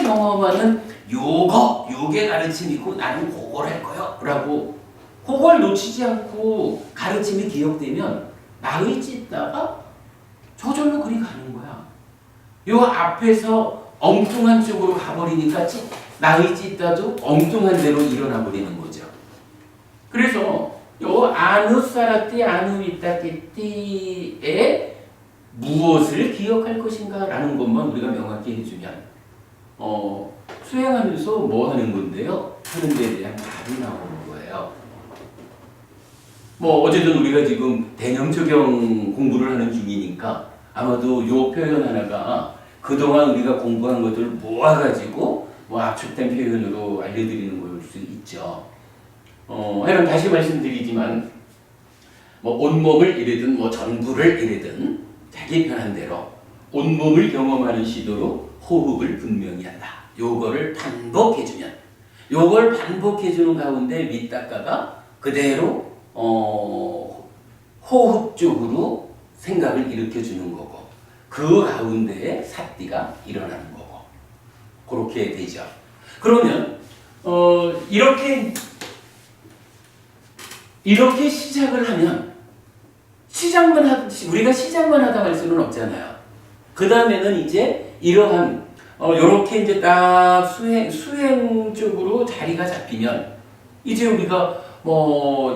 A: 경험하는 요게 가르침이고 나는 그걸 할 거야 라고 그걸 놓치지 않고 가르침이 기억되면 나의 찢다가 저절로 그리 가는 거야. 요 앞에서 엉뚱한 쪽으로 가버리니까 나의 찢다도 엉뚱한 대로 일어나 버리는 거죠. 그래서 요 아누사라띠 아누위따케띠에 무엇을 기억할 것인가 라는 것만 우리가 명확히 해주면 수행하면서 뭐 하는 건데요? 하는 데에 대한 답이 나오는 거예요. 어쨌든 우리가 지금 대념초경 공부를 하는 중이니까 아마도 요 표현 하나가 그동안 우리가 공부한 것들을 모아가지고 압축된 표현으로 알려드리는 걸 수 있죠. 하여간 다시 말씀드리지만 온몸을 이래든 전부를 이래든 자기 편한 대로 온몸을 경험하는 시도로 호흡을 분명히 한다. 요거를 반복해주면 요걸 반복해주는 가운데 위따가가 그대로 호흡 쪽으로 생각을 일으켜주는 거고 그 가운데에 사띠가 일어나는 거고 그렇게 되죠. 그러면 이렇게 시작을 하면 우리가 시작만 하다 갈 수는 없잖아요. 그 다음에는 이제 이러한 요렇게 이제 딱 수행 쪽으로 자리가 잡히면 이제 우리가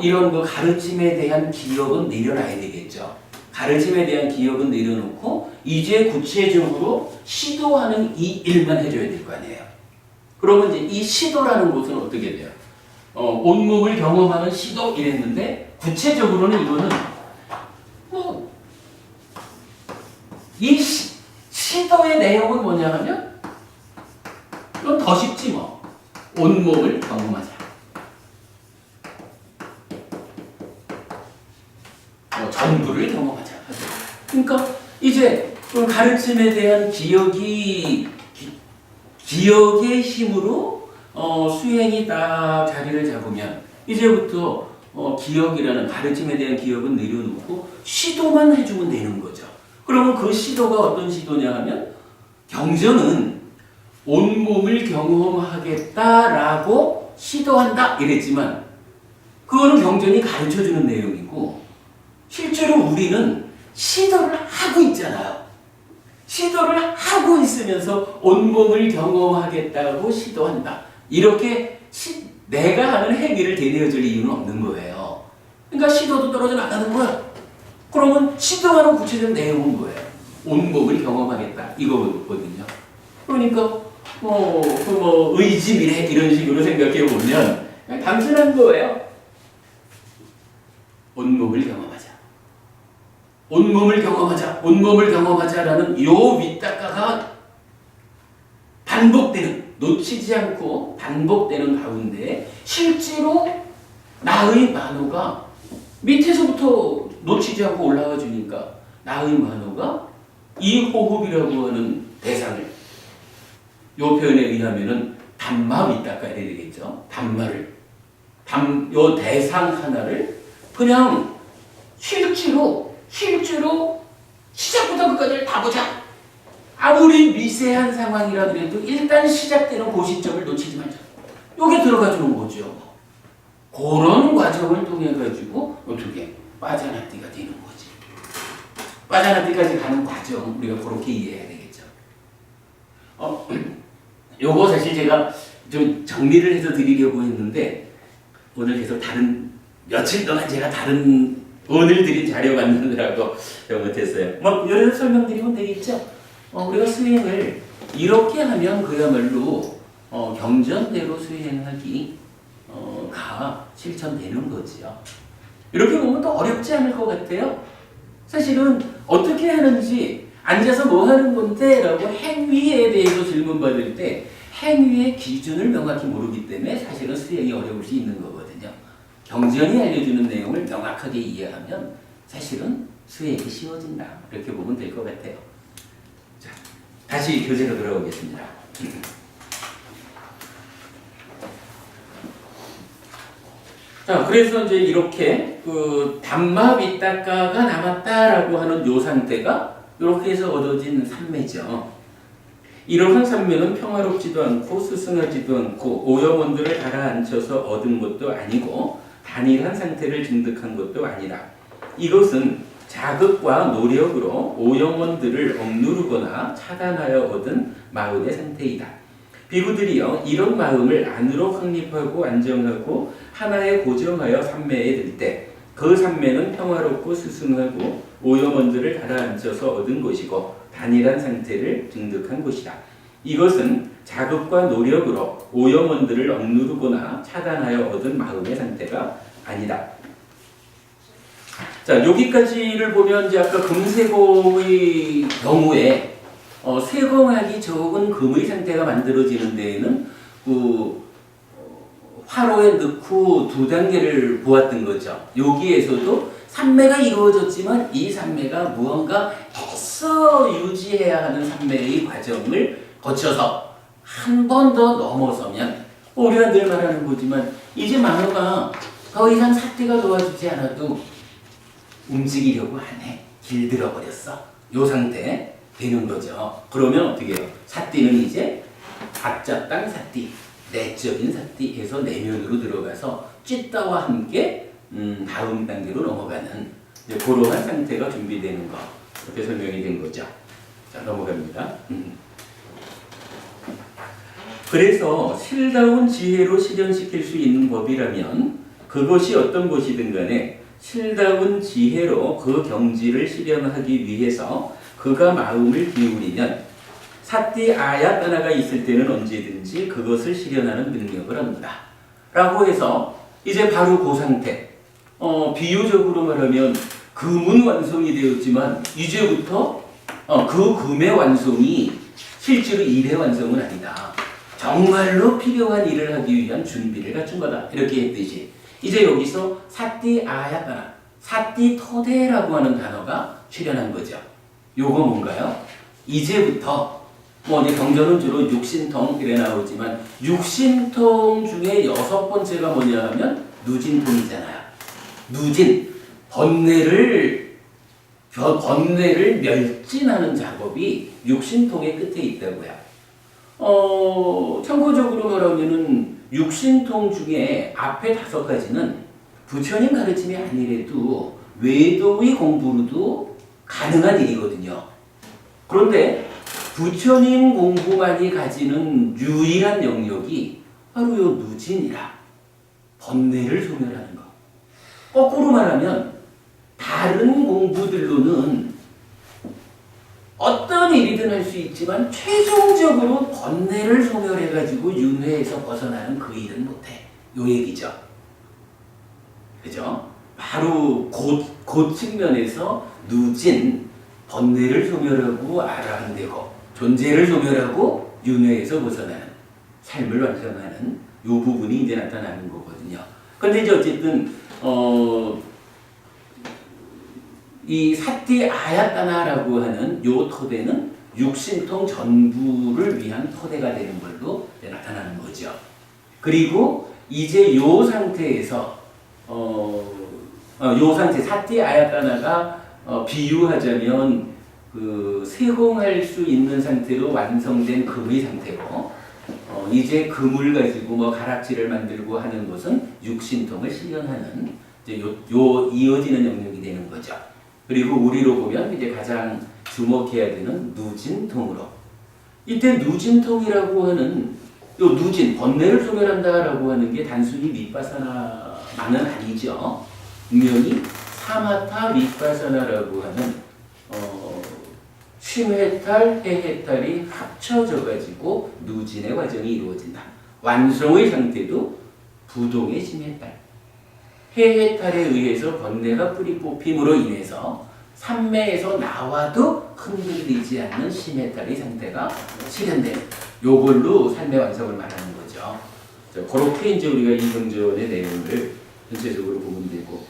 A: 이런 그 가르침에 대한 기억은 내려놔야 되겠죠. 가르침에 대한 기억은 내려놓고 이제 구체적으로 시도하는 이 일만 해줘야 될 거 아니에요. 그러면 이제 이 시도라는 것은 어떻게 돼요? 온몸을 경험하는 시도 이랬는데 구체적으로는 이거는 이 시도의 내용은 뭐냐 하면 이건 더 쉽지 온몸을 경험하자. 전부를 경험하자. 그러니까 이제 가르침에 대한 기억의 힘으로 수행이 딱 자리를 잡으면 이제부터 기억이라는 가르침에 대한 기억은 내려놓고 시도만 해주면 되는 거죠. 그러면 그 시도가 어떤 시도냐 하면 경전은 온몸을 경험하겠다라고 시도한다 이랬지만 그거는 경전이 가르쳐주는 내용이고 실제로 우리는 시도를 하고 있잖아요. 시도를 하고 있으면서 온몸을 경험하겠다고 시도한다. 이렇게 내가 하는 행위를 되뇌어줄 이유는 없는 거예요. 그러니까 시도도 떨어져 나가는 거야. 그러면 시도하는 구체적 내용은 뭐예요? 온몸을 경험하겠다. 이거거든요. 그러니까 의지, 미래 이런 식으로 생각해 보면 단순한 거예요. 온몸을 경험하자. 온몸을 경험하자. 온몸을 경험하자라는 요 윗닦아가 반복되는, 놓치지 않고 반복되는 가운데 실제로 나의 만호가 밑에서부터 놓치지 않고 올라와 주니까 나의 만호가 이 호흡이라고 하는 대상을 요 표현에 의하면은 담마 윗닦아야 되겠죠. 담마를 요 대상 하나를 그냥 실제로 시작부터 끝까지 다 보자. 아무리 미세한 상황이라 그래도 일단 시작되는 그 시점을 놓치지 말자. 요게 들어가 주는 거죠. 그런 과정을 통해 가지고 어떻게 빠자나띠가 되는 거지. 빠자나띠까지 가는 과정 우리가 그렇게 이해해야 되겠죠. 요거 사실 제가 좀 정리를 해서 드리려고 했는데 오늘 계속 며칠 동안 제가 오늘 드린 자료 만드느라고 못했어요. 여러 설명드리면 되겠죠. 우리가 수행을 이렇게 하면 그야말로 경전대로 수행하기가 실천되는 거지요. 이렇게 보면 또 어렵지 않을 것 같아요. 사실은 어떻게 하는지 앉아서 뭐 하는 건데? 라고 행위에 대해서 질문받을 때 행위의 기준을 명확히 모르기 때문에 사실은 수행이 어려울 수 있는 거거든요. 경전이 알려주는 내용을 명확하게 이해하면 사실은 수행이 쉬워진다. 이렇게 보면 될 것 같아요. 자, 다시 교재로 돌아오겠습니다. 자, 그래서 이제 이렇게 담마 윗닦아가 남았다라고 하는 요 상태가 이렇게 해서 얻어진 삼매죠. 이러한 삼매는 평화롭지도 않고 스승하지도 않고 오염원들을 가라앉혀서 얻은 것도 아니고 단일한 상태를 증득한 것도 아니다. 이것은 자극과 노력으로 오염원들을 억누르거나 차단하여 얻은 마음의 상태이다. 비구들이여 이런 마음을 안으로 확립하고 안정하고 하나에 고정하여 삼매에 들 때 그 삼매는 평화롭고 스승하고 오염원들을 가라앉혀서 얻은 것이고 단일한 상태를 증득한 것이다. 이것은 자극과 노력으로 오염원들을 억누르거나 차단하여 얻은 마음의 상태가 아니다. 자, 여기까지를 보면 이제 아까 금세공의 경우에 세공하기 적은 금의 상태가 만들어지는 데에는 화로에 넣고 2단계를 보았던 거죠. 여기에서도 삼매가 이루어졌지만 이 삼매가 무언가 애써 유지해야 하는 삼매의 과정을 거쳐서 한 번 더 넘어서면 우리가 늘 말하는 거지만 이제 만호가 더 이상 사띠가 도와주지 않아도 움직이려고 안 해. 길들어 버렸어. 요 상태 되는 거죠. 그러면 어떻게 해요? 사띠는 이제 각자 땅 사띠, 내적인 사띠에서 내면으로 들어가서 찌따와 함께 다음 단계로 넘어가는 이제 그러한 상태가 준비되는 거. 이렇게 설명이 된 거죠. 자, 넘어갑니다. 그래서 실다운 지혜로 실현시킬 수 있는 법이라면 그것이 어떤 것이든 간에 실다운 지혜로 그 경지를 실현하기 위해서 그가 마음을 기울이면 사띠 아야 하나가 있을 때는 언제든지 그것을 실현하는 능력을 얻는다. 라고 해서 이제 바로 그 상태. 비유적으로 말하면 금은 완성이 되었지만 이제부터 그 금의 완성이 실제로 일의 완성은 아니다. 정말로 필요한 일을 하기 위한 준비를 갖춘 거다. 이렇게 했듯이 이제 여기서 사띠 아야 하나. 사띠토대라고 하는 단어가 출현한 거죠. 요거 뭔가요? 이제부터 뭐 이제 경전은 주로 육신통 이래 나오지만 육신통 중에 여섯 번째가 뭐냐 하면 누진통이잖아요. 누진, 번뇌를 멸진하는 작업이 육신통의 끝에 있다고요. 참고적으로 말하면은 육신통 중에 앞에 다섯 가지는 부처님 가르침이 아니래도 외도의 공부로도 가능한 일이거든요. 그런데 부처님 공부만이 가지는 유일한 영역이 바로 요 누진이라 번뇌를 소멸하는 것. 거꾸로 말하면 다른 공부들로는 어떤 일이든 할 수 있지만 최종적으로 번뇌를 소멸해가지고 윤회에서 벗어나는 그 일은 못해. 요 얘기죠. 그죠? 바로 그 측면에서 누진, 번뇌를 소멸하고 아라한되고 존재를 소멸하고 윤회에서 벗어나는 삶을 완성하는 요 부분이 이제 나타나는 거거든요. 근데 이제 어쨌든 이 사띠 아야따나라고 하는 요 토대는 육신통 전부를 위한 토대가 되는 걸로 나타나는 거죠. 그리고 이제 요 상태에서 요 상태 사띠 아야따나가 비유하자면 그 세공할 수 있는 상태로 완성된 금의 상태고 이제 금을 가지고 뭐 가락지를 만들고 하는 것은 육신통을 실현하는 이제 요 이어지는 영역이 되는 거죠. 그리고 우리로 보면 이제 가장 주목해야 되는 누진통으로 이때 누진통이라고 하는 요 누진 번뇌를 소멸한다라고 하는 게 단순히 윗바사나만은 아니죠. 분명히 사마타 윗바사나라고 하는 심해탈, 해해탈이 합쳐져 가지고 누진의 과정이 이루어진다. 완성의 상태도 부동의 심해탈, 해해탈에 의해서 번뇌가 뿌리 뽑힘으로 인해서 삼매에서 나와도 흔들리지 않는 심해탈의 상태가 실현되는 요걸로 삶의 완성을 말하는 거죠. 그렇게 이제 우리가 이 경전의 내용을 전체적으로 보면 되고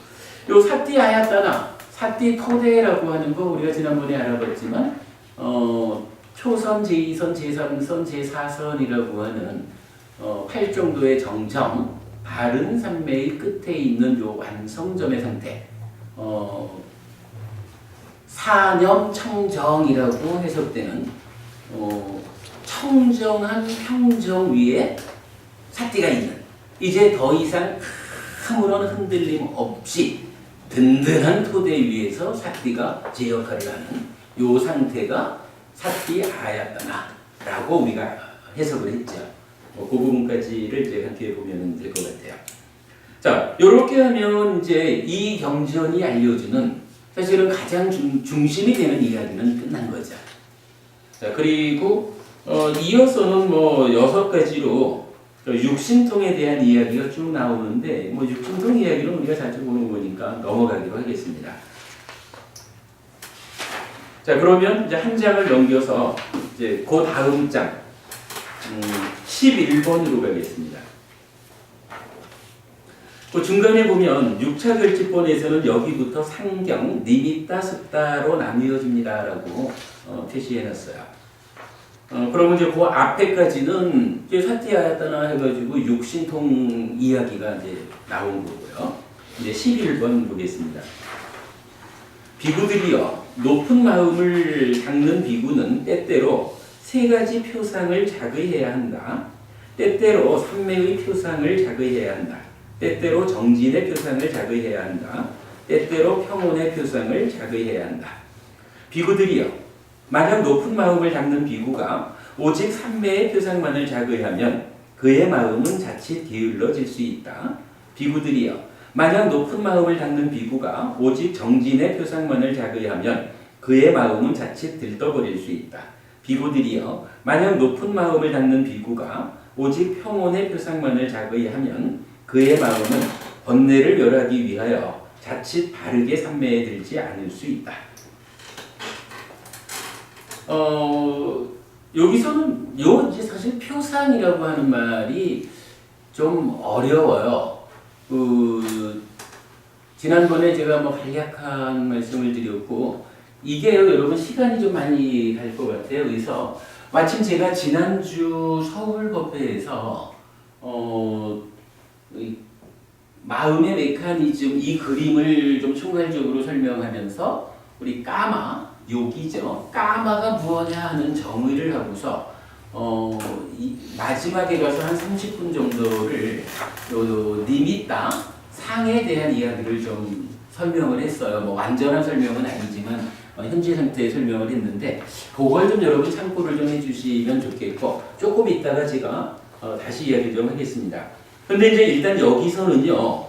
A: 요 사띠 아야따나 사띠 토대라고 하는 거 우리가 지난번에 알아봤지만 초선, 제2선, 제3선, 제4선이라고 하는 8정도의 정정 바른 삼매의 끝에 있는 요 완성점의 상태 사념청정이라고 해석되는 청정한 평정 위에 사띠가 있는 이제 더 이상 아무런 흔들림 없이 든든한 토대 위에서 사띠가 제 역할을 하는 요 상태가 사띠 아야따나라고 우리가 해석을 했죠. 그 부분까지를 이제 함께 보면 될 것 같아요. 자, 요렇게 하면 이제 이 경전이 알려주는 사실은 가장 중심이 되는 이야기는 끝난 거죠. 자, 그리고 이어서는 뭐 6가지로 육신통에 대한 이야기가 쭉 나오는데 뭐 육신통 이야기는 우리가 자주 보는 거니까 넘어가기로 하겠습니다. 자, 그러면 이제 한 장을 넘겨서 이제 그 다음 장 11번으로 가겠습니다. 그 중간에 보면 6차 결집본에서는 여기부터 상경, 니미따, 습다로 나뉘어집니다라고 표시해놨어요. 그러면 이제 그 앞에까지는 이제 사띠아야따나 해가지고 육신통 이야기가 이제 나온 거고요. 이제 11번 보겠습니다. 비구들이여 높은 마음을 닦는 비구는 때때로 3가지 표상을 자의해야 한다. 때때로 삼매의 표상을 자의해야 한다. 때때로 정진의 표상을 자의해야 한다. 때때로 평온의 표상을 자의해야 한다. 비구들이여 만약 높은 마음을 닦는 비구가 오직 삼매의 표상만을 자의하면 그의 마음은 자칫 게을러질 수 있다. 비구들이여 만약 높은 마음을 닦는 비구가 오직 정진의 표상만을 자의하면 그의 마음은 자칫 들떠버릴 수 있다. 비구들이여 만약 높은 마음을 닦는 비구가 오직 평온의 표상만을 자의하면 그의 마음은 번뇌를 멸하기 위하여 자칫 바르게 삼매에 들지 않을 수 있다. 여기서는 이제 사실 표상이라고 하는 말이 좀 어려워요. 지난번에 제가 뭐 간략한 말씀을 드렸고 이게요 여러분 시간이 좀 많이 갈 것 같아요. 그래서 마침 제가 지난주 서울법회에서 이 마음의 메커니즘 이 그림을 좀 총괄적으로 설명하면서 우리 까마 욕이죠. 까마가 무엇냐 하는 정의를 하고서 이 마지막에 가서 한 30분 정도를 니미따 상에 대한 이야기를 좀 설명을 했어요. 뭐 완전한 설명은 아니지만 현재 상태의 설명을 했는데 그걸 좀 여러분 참고를 좀 해주시면 좋겠고 조금 있다가 제가 다시 이야기 좀 하겠습니다. 근데 이제 일단 여기서는요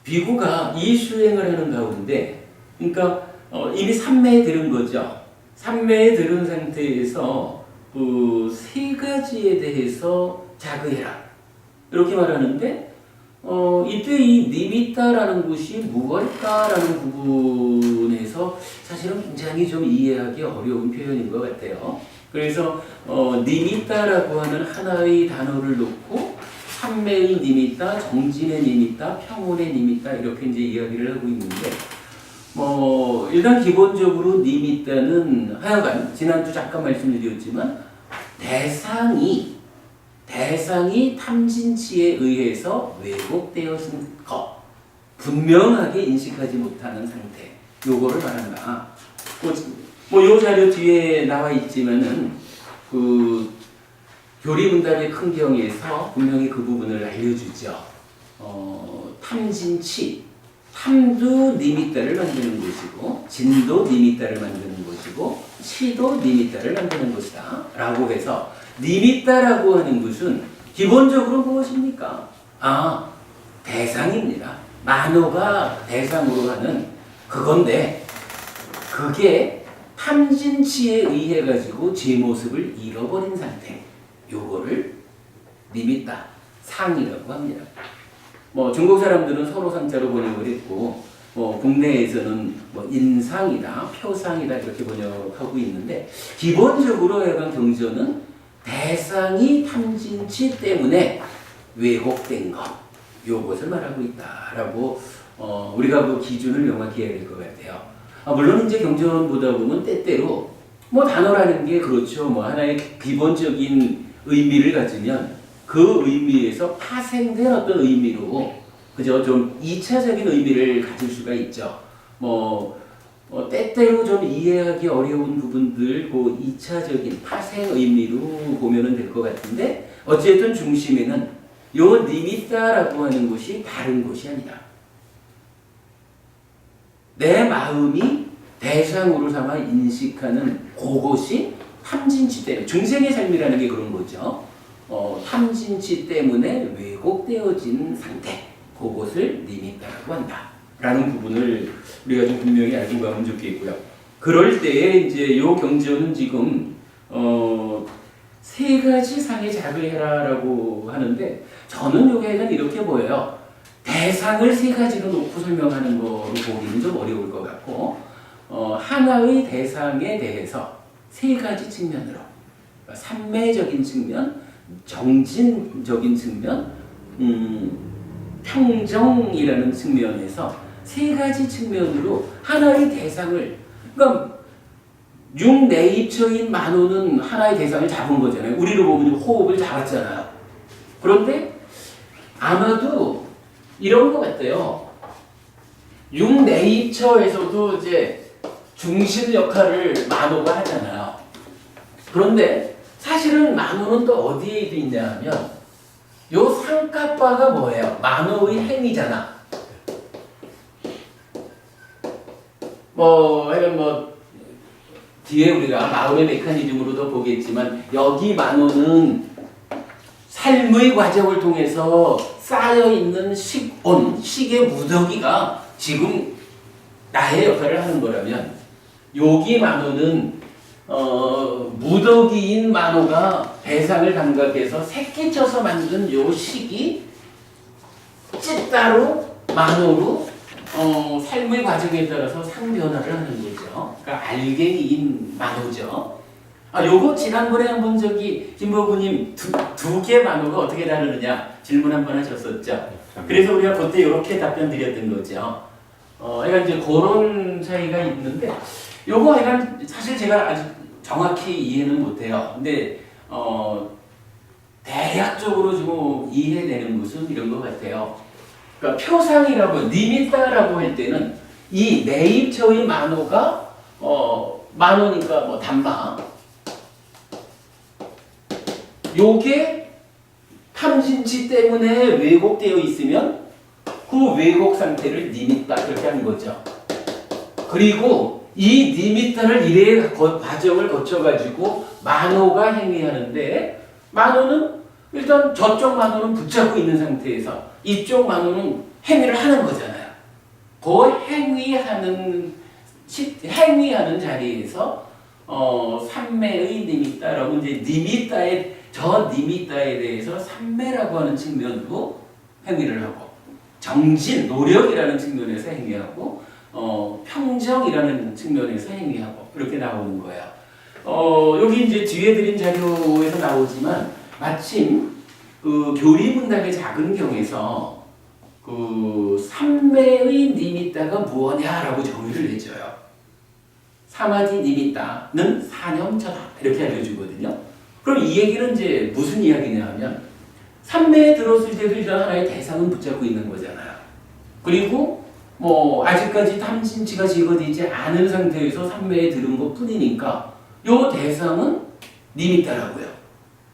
A: 비구가 이 수행을 하는 가운데 그러니까 이미 삼매에 들은 거죠. 삼매에 들은 상태에서 그 세 가지에 대해서 자그해라 이렇게 말하는데 이때 이 니미따라는 것이 무엇일까라는 부분에서 사실은 굉장히 좀 이해하기 어려운 표현인 것 같아요. 그래서 니미따라고 하는 하나의 단어를 놓고 삼매의 니미따, 정진의 니미따, 평온의 니미따 이렇게 이제 이야기를 하고 있는데 일단 기본적으로 니미따는 하여간 지난주 잠깐 말씀드렸지만 대상이 탐진치에 의해서 왜곡되었은 것 분명하게 인식하지 못하는 상태 요거를 말한다. 요 자료 뒤에 나와 있지만은 그 교리문답의 큰 경에서 분명히 그 부분을 알려주죠. 탐진치 탐도 니미따를 만드는 것이고 진도 니미따를 만드는 것이고 치도 니미따를 만드는 것이다 라고 해서 니미따라고 하는 것은 기본적으로 무엇입니까? 대상입니다. 만호가 대상으로 하는 그건데 그게 탐진치에 의해 가지고 제 모습을 잃어버린 상태 요거를 니미따 상이라고 합니다. 중국 사람들은 서로 상자로 번역을 했고 국내에서는 인상이다, 표상이다 이렇게 번역하고 있는데 기본적으로 해당 경전은 대상이 탐진치 때문에 왜곡된 것 요것을 말하고 있다라고 우리가 그 기준을 명확히 해야 될 것 같아요. 물론 이제 경전 보다 보면 때때로 단어라는 게 그렇죠. 하나의 기본적인 의미를 가지면 그 의미에서 파생된 어떤 의미로 그죠? 좀 2차적인 의미를 가질 수가 있죠. 때때로 좀 이해하기 어려운 부분들 그 2차적인 파생 의미로 보면은 될 것 같은데 어쨌든 중심에는 요 니미따라고 하는 것이 다른 것이 아니다. 내 마음이 대상으로 삼아 인식하는 그것이 탐진치 때문에 중생의 삶이라는 게 그런 거죠. 탐진치 때문에 왜곡되어진 상태 그것을 니미따라고 한다 라는 부분을 우리가 좀 분명히 알고 가면 좋겠고요. 그럴 때에 이제 요 경전은 지금 세 가지 상에 자그해라 라고 하는데 저는 요게는 이렇게 보여요. 대상을 세 가지로 놓고 설명하는 거로 보기는 좀 어려울 것 같고 하나의 대상에 대해서 세 가지 측면으로 삼매적인 측면, 정진적인 측면, 평정이라는 측면에서 세 가지 측면으로 하나의 대상을 그러니까 육내입처인 만호는 하나의 대상을 잡은 거잖아요. 우리로 보면 호흡을 잡았잖아요. 그런데 아마도 이런 것 같아요. 육내입처에서도 이제 중심 역할을 만호가 하잖아요. 그런데 사실은 만호는 또 어디에 있냐 하면 요 상가바가 뭐예요? 만호의 행위잖아. 뒤에 우리가 마음의 메커니즘으로도 보겠지만 여기 만호는 삶의 과정을 통해서 쌓여있는 식온, 식의 무더기가 지금 나의 역할을 하는 거라면 여기 만호는 무더기인 만호가 대상을 감각해서 새끼쳐서 만든 요 식이 찌따로 만호로 삶의 과정에 따라서 상변화를 하는 거죠. 그러니까 알갱이인 만호죠. 요거 지난번에 한번 저기 김보구님 두 개 만호가 어떻게 다르느냐 질문 한번 하셨었죠. 그래서 우리가 그때 이렇게 답변 드렸던 거죠. 약간 이제 그런 차이가 있는데 요거 약간 사실 제가 아직 정확히 이해는 못해요. 근데 대략적으로 좀 이해되는 것은 이런 것 같아요. 그러니까 표상이라고 니미따라고 할 때는 이 내입처의 만호가 만호니까 뭐 단마 요게 탐진치 때문에 왜곡되어 있으면 그 왜곡 상태를 니미따 그렇게 하는 거죠. 그리고 이 니미따를 이래의 과정을 거쳐가지고 만호가 행위하는데 만호는 일단 저쪽 만호는 붙잡고 있는 상태에서 이쪽 만호는 행위를 하는 거잖아요. 그 행위하는 자리에서 삼매의 니미따라고 이제 저 니미따에 대해서 삼매라고 하는 측면으로 행위를 하고 정진, 노력이라는 측면에서 행위하고 평정이라는 측면에서 행위하고 이렇게 나오는 거예요. 여기 이제 뒤에 드린 자료에서 나오지만 마침 그 교리문답의 작은 경에서 그 삼매의 니미따가 무엇냐라고 정의를 해줘요. 사마디 니미따는 사념처다 이렇게 알려주거든요. 그럼 이 얘기는 이제 무슨 이야기냐 하면 삼매에 들었을 때도 일단 하나의 대상은 붙잡고 있는 거잖아요. 그리고 뭐 아직까지 탐진치가 제거되지 않은 상태에서 삼매에 들은 것 뿐이니까 요 대상은 니미따라고요.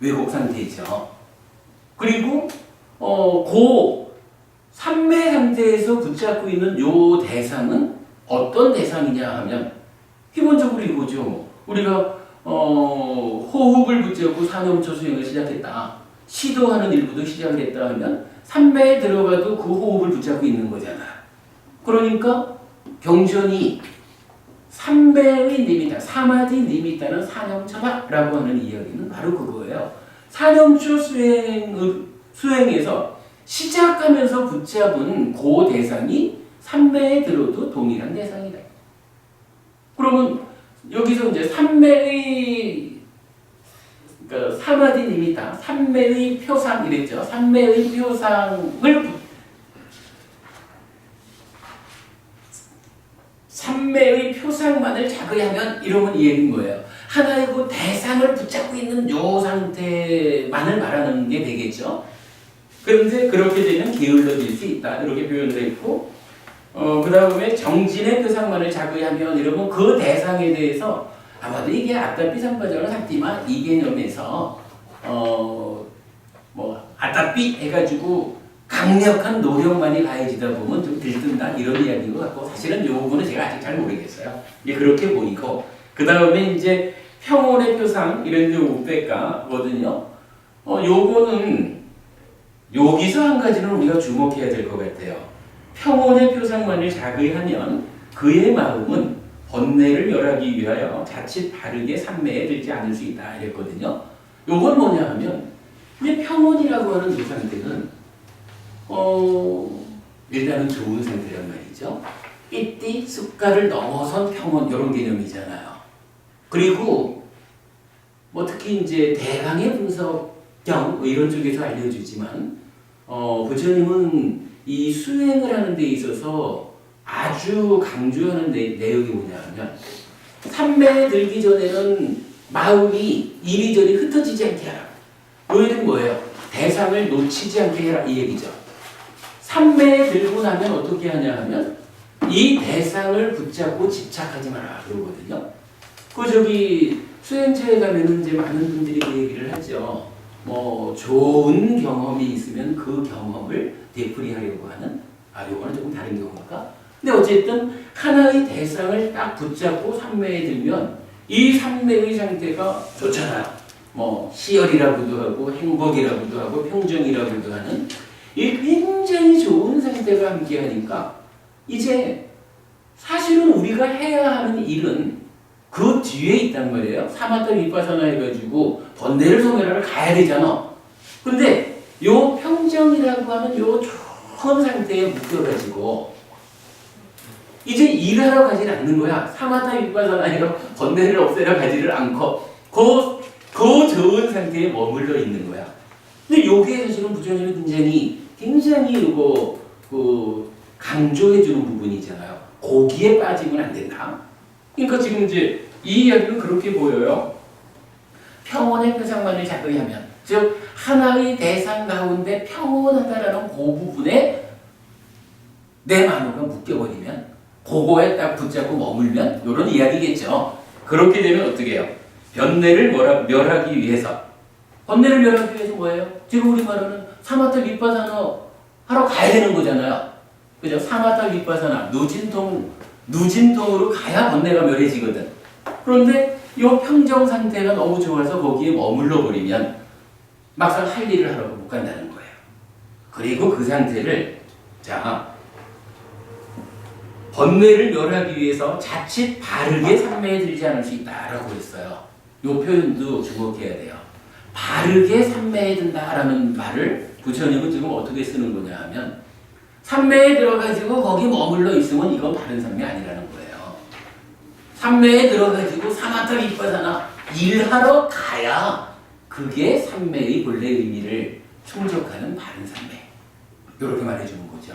A: 왜곡 상태이죠. 그리고 그 삼매 상태에서 붙잡고 있는 요 대상은 어떤 대상이냐 하면 기본적으로 이거죠. 우리가 호흡을 붙잡고 사념초 수행을 시작했다. 시도하는 일부터 시작을 했다 하면 삼매에 들어가도 그 호흡을 붙잡고 있는 거잖아요. 그러니까 경전이 삼매의 니미따, 사마디 니미따는 사념초다라고 하는 이야기는 바로 그거예요. 사념초 수행에서 시작하면서 붙잡은 그 대상이 삼매에 들어도 동일한 대상이다. 그러면 여기서 이제 그러니까 사마디 니미따, 삼매의 표상 이랬죠. 삼매의 표상만을 자극하면 이러면 이 얘기인 거예요. 하나의 그 대상을 붙잡고 있는 요 상태만을 말하는 게 되겠죠. 그런데 그렇게 되면 게을러질 수 있다. 이렇게 표현을 했고, 그 다음에 정진의 표상만을 자극하면 이러면 그 대상에 대해서 아마도 이게 아따삐 삼바자로 삭디마 이 개념에서 뭐 아따삐 해가지고 강력한 노력만이 가해지다 보면 좀 들뜬다 이런 이야기인 것 같고 사실은 요 부분은 제가 아직 잘 모르겠어요. 이제 그렇게 보이고 그 다음에 이제 평온의 표상 이런 게 500가거든요. 요거는 여기서 한 가지는 우리가 주목해야 될 것 같아요. 평온의 표상만을 자극하면 그의 마음은 번뇌를 멸하기 위하여 자칫 바르게 삼매에 들지 않을 수 있다 이랬거든요. 요건 뭐냐 하면 근데 평온이라고 하는 그 상태는 일단은 좋은 상태란 말이죠. 삐띠 습가를 넘어선 평온 이런 개념이잖아요. 그리고 뭐 특히 이제 대강의 분석경 이런 쪽에서 알려주지만 부처님은 이 수행을 하는 데 있어서 아주 강조하는 내용이 뭐냐 하면 삼매에 들기 전에는 마음이 이리저리 흩어지지 않게 하라. 요일은 뭐예요? 대상을 놓치지 않게 해라 이 얘기죠. 삼매에 들고 나면 어떻게 하냐 하면 이 대상을 붙잡고 집착하지 마라 그러거든요. 그 저기 수행처에 가면은 이제 많은 분들이 그 얘기를 하죠. 뭐 좋은 경험이 있으면 그 경험을 되풀이하려고 하는 요거는 조금 다른 경우일까? 근데 어쨌든 하나의 대상을 딱 붙잡고 삼매에 들면 이 삼매의 상태가 좋잖아요. 뭐 희열이라고도 하고 행복이라고도 하고 평정이라고도 하는 이 굉장히 좋은 상태가 함께하니까 이제 사실은 우리가 해야 하는 일은 그 뒤에 있단 말이에요. 사마타 위파사나 해가지고 번뇌를 소멸하러 가야 되잖아. 근데 요 평정이라고 하는 요 좋은 상태에 묶여가지고 이제 일하러 가지는 않는 거야. 사마타 위파사나 해서 번뇌를 없애러 가지를 않고 그 그 좋은 상태에 머물러 있는 거야. 근데 여기에서 지금 부처님이 굉장히 이거 강조해주는 부분이잖아요. 거기에 빠지면 안 된다. 그러니까 지금 이제 이 이야기는 그렇게 보여요. 평온의 표상만을 자극 하면, 즉 하나의 대상 가운데 평온하다라는 그 부분에 내 마음을 묶여버리면, 그거에 딱 붙잡고 머물면 이런 이야기겠죠. 그렇게 되면 어떻게 해요? 번뇌를 멸하기 위해서. 번뇌를 멸하기 위해서 뭐예요? 지금 우리 말하는 사마타 비파사나 하러 가야 되는 거잖아요. 그죠? 사마타 비파사나 누진통으로 가야 번뇌가 멸해지거든. 그런데 이 평정 상태가 너무 좋아서 거기에 머물러 버리면 막상 할 일을 하러 못 간다는 거예요. 그리고 그 상태를 번뇌를 멸하기 위해서 자칫 바르게 삼매에 들지 않을 수 있다라고 했어요. 이 표현도 주목해야 돼요. 바르게 삼매에 든다라는 말을 부처님은 지금 어떻게 쓰는 거냐 하면, 삼매에 들어가지고 거기 머물러 있으면 이건 바른 삼매 아니라는 거예요. 삼매에 들어가지고 사마타 비파사나 일하러 가야 그게 삼매의 본래 의미를 충족하는 바른 삼매. 이렇게 말해주는 거죠.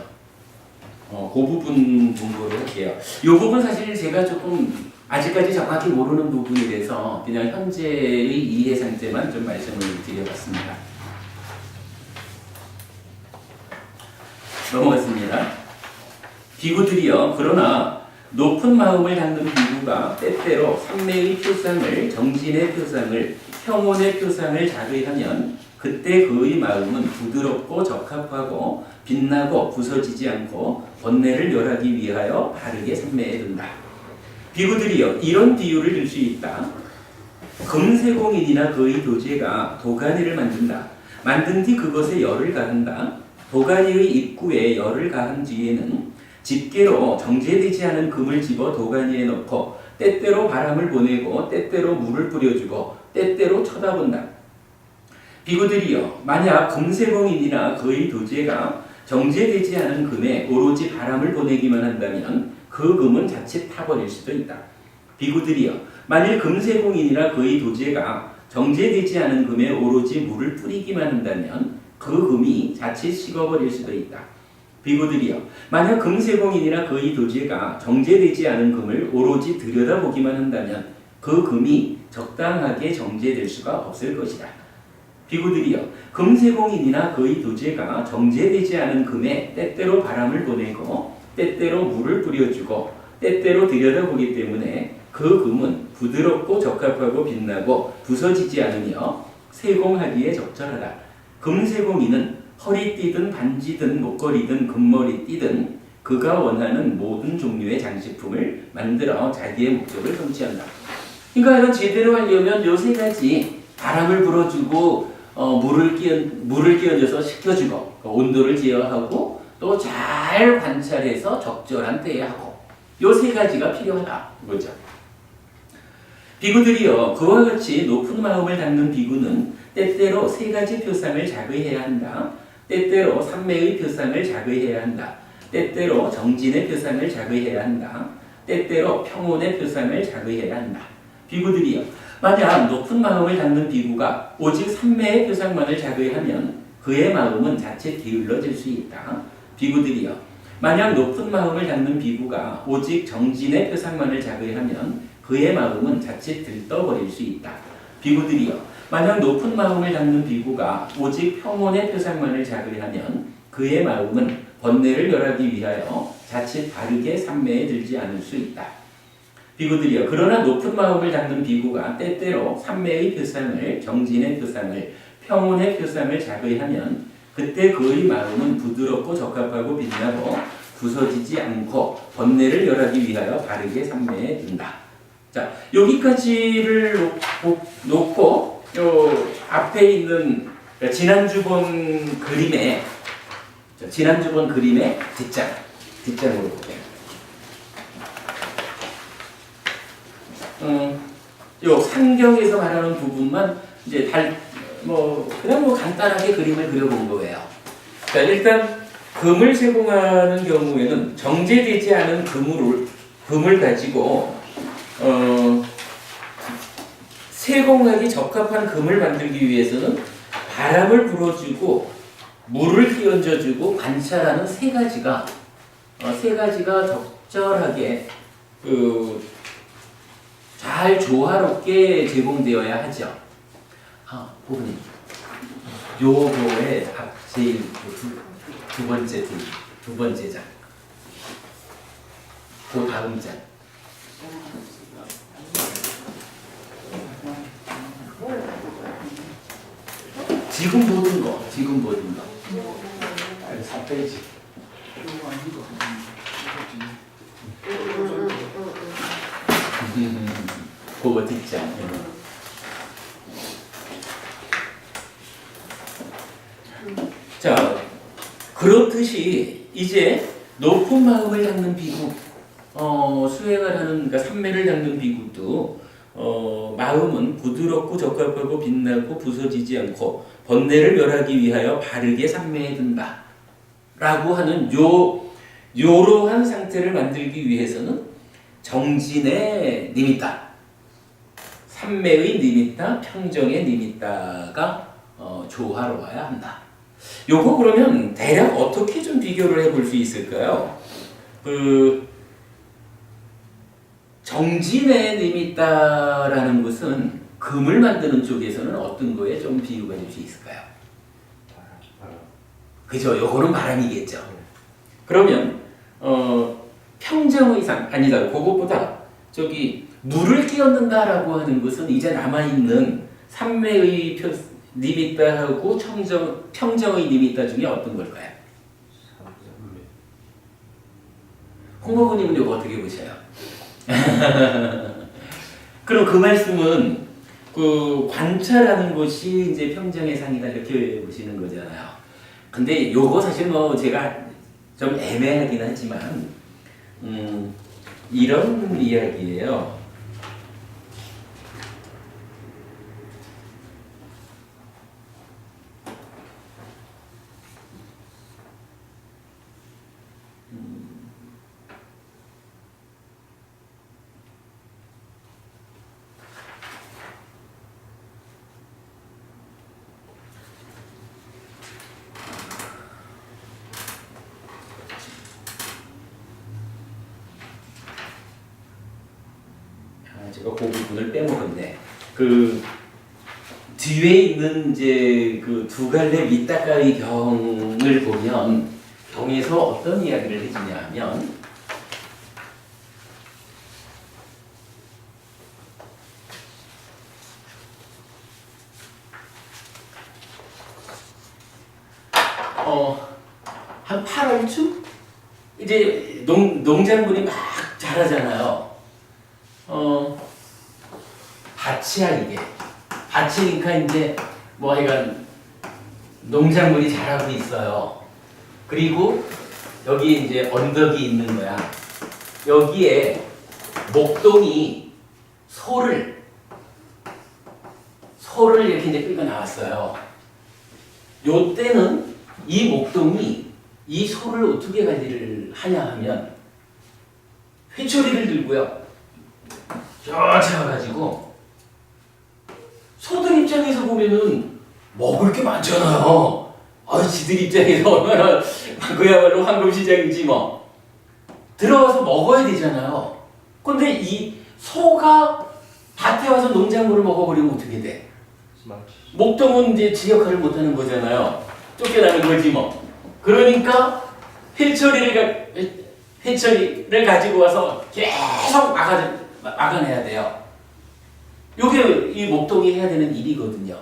A: 그 부분 공부를 할게요. 이 부분 사실 제가 조금 아직까지 정확히 모르는 부분이라서 그냥 현재의 이해 상태만 좀 말씀을 드려봤습니다. 넘어갔습니다. 비구들이여, 그러나 높은 마음을 닦는 비구가 때때로 삼매의 표상을, 정진의 표상을, 평온의 표상을 자극하면 그때 그의 마음은 부드럽고 적합하고 빛나고 부서지지 않고 번뇌를 멸하기 위하여 바르게 삼매에 든다. 비구들이여, 이런 비유를 들 수 있다. 금세공인이나 그의 도제가 도가니를 만든다. 만든 뒤 그것에 열을 가한다. 도가니의 입구에 열을 가한 뒤에는 집게로 정제되지 않은 금을 집어 도가니에 넣고 때때로 바람을 보내고 때때로 물을 뿌려주고 때때로 쳐다본다. 비구들이여, 만약 금세공인이나 그의 도제가 정제되지 않은 금에 오로지 바람을 보내기만 한다면 그 금은 자칫 타버릴 수도 있다. 비구들이여, 만일 금세공인이나 그의 도제가 정제되지 않은 금에 오로지 물을 뿌리기만 한다면 그 금이 자칫 식어버릴 수도 있다. 비구들이여, 만약 금세공인이나 그의 도제가 정제되지 않은 금을 오로지 들여다보기만 한다면 그 금이 적당하게 정제될 수가 없을 것이다. 비구들이여, 금세공인이나 그의 도제가 정제되지 않은 금에 때때로 바람을 보내고 때때로 물을 뿌려주고 때때로 들여다보기 때문에 그 금은 부드럽고 적합하고 빛나고 부서지지 않으며 세공하기에 적절하다. 금세공인은 허리띠든 반지든 목걸이든 금머리띠든 그가 원하는 모든 종류의 장식품을 만들어 자기의 목적을 성취한다. 그러니까 이건 제대로 하려면 요 세 가지, 바람을 불어주고 물을 끼얹어서 식혀주고 온도를 제어하고 또 잘 관찰해서 적절한 때에 하고, 요 세 가지가 필요하다 이거죠. 비구들이여, 그와 같이 높은 마음을 닦는 비구는 때때로 세 가지 표상을 자극해야 한다. 때때로 삼매의 표상을 자극해야 한다. 때때로 정진의 표상을 자극해야 한다. 때때로 평온의 표상을 자극해야 한다. 비구들이여, 만약 높은 마음을 닦는 비구가 오직 삼매의 표상만을 자극하면 그의 마음은 자칫 게을러질 수 있다. 비구들이여, 만약 높은 마음을 닦는 비구가 오직 정진의 표상만을 자극하면 그의 마음은 자칫 들떠버릴 수 있다. 비구들이여, 만약 높은 마음을 닦는 비구가 오직 평온의 표상만을 자극하면 그의 마음은 번뇌를 멸하기 위하여 자칫 바르게 삼매에 들지 않을 수 있다. 비구들이여, 그러나 높은 마음을 닦는 비구가 때때로 삼매의 표상을, 정진의 표상을, 평온의 표상을 자극하면 그때 그의 마음은 부드럽고 적합하고 빛나고 부서지지 않고 번뇌를 멸하기 위하여 바르게 삼매에 든다. 자, 여기까지를 놓고 요 앞에 있는 지난주 본 그림의 뒷장으로 볼게요. 요 상경에서 말하는 부분만 이제 그냥 간단하게 그림을 그려본 거예요. 자, 일단 금을 세공하는 경우에는 정제되지 않은 금을 가지고 세공학이 적합한 금을 만들기 위해서는 바람을 불어주고 물을 끼얹어주고 관찰하는 세 가지가 적절하게 잘 조화롭게 제공되어야 하죠. 부모님, 요거의 제일 두 번째 장, 그 다음 장. 지금 보는 거. 4페이지. 그거 뒷장. 자, 그렇듯이 이제 높은 마음을 닦는 비구, 수행을 하는, 그러니까 삼매를 닦는 비구도 마음은 부드럽고 적합하고 빛나고 부서지지 않고 번뇌를 멸하기 위하여 바르게 삼매에 든다 라고 하는 요러한 상태를 만들기 위해서는 정진의 니미따, 삼매의 니미따, 평정의 니미따가 조화로워야 한다. 요거 그러면 대략 어떻게 좀 비교를 해볼 수 있을까요? 정진의 니미따라는 것은 금을 만드는 쪽에서는 어떤 거에 좀 비유가 될 수 있을까요? 그죠? 요거는 바람이겠죠. 그러면 평정의 아니다. 그것보다 물을 끼얹는다라고 하는 것은 이제 남아있는 삼매의 니미따하고 평정의 니미따 중에 어떤 걸까요? 홍보부님은 이거 어떻게 보셔요? 그럼 그 말씀은 관찰하는 것이 이제 평정의 상이다 이렇게 보시는 거잖아요. 근데 요거 사실 제가 좀 애매하긴 하지만 이런 이야기예요. 제가 그 부분을 빼먹었네. 뒤에 있는 이제 두 갈래 밑닦아의 경을 보면 경에서 어떤 이야기를 해주냐면 한 8월쯤 이제 농작물이 막 자라잖아요. 밭이야 이게. 밭이니까 이제 하여간 농작물이 자라고 있어요. 그리고 여기 이제 언덕이 있는 거야. 여기에 목동이 소를 이렇게 이제 끌고 나왔어요. 요 때는 이 목동이 이 소를 어떻게 관리를 하냐 하면 회초리를 들고요. 쫓아가가지고 소들 입장에서 보면은 먹을 게 많잖아요. 지들 입장에서 얼마나 그야말로 황금시장이지 뭐. 들어와서 먹어야 되잖아요. 근데 이 소가 밭에 와서 농작물을 먹어버리면 어떻게 돼? 목동은 이제 지 역할을 못하는 거잖아요. 쫓겨나는 거지 뭐. 그러니까 회초리를 가지고 와서 계속 막아내야 돼요. 요게 이 목동이 해야 되는 일이거든요.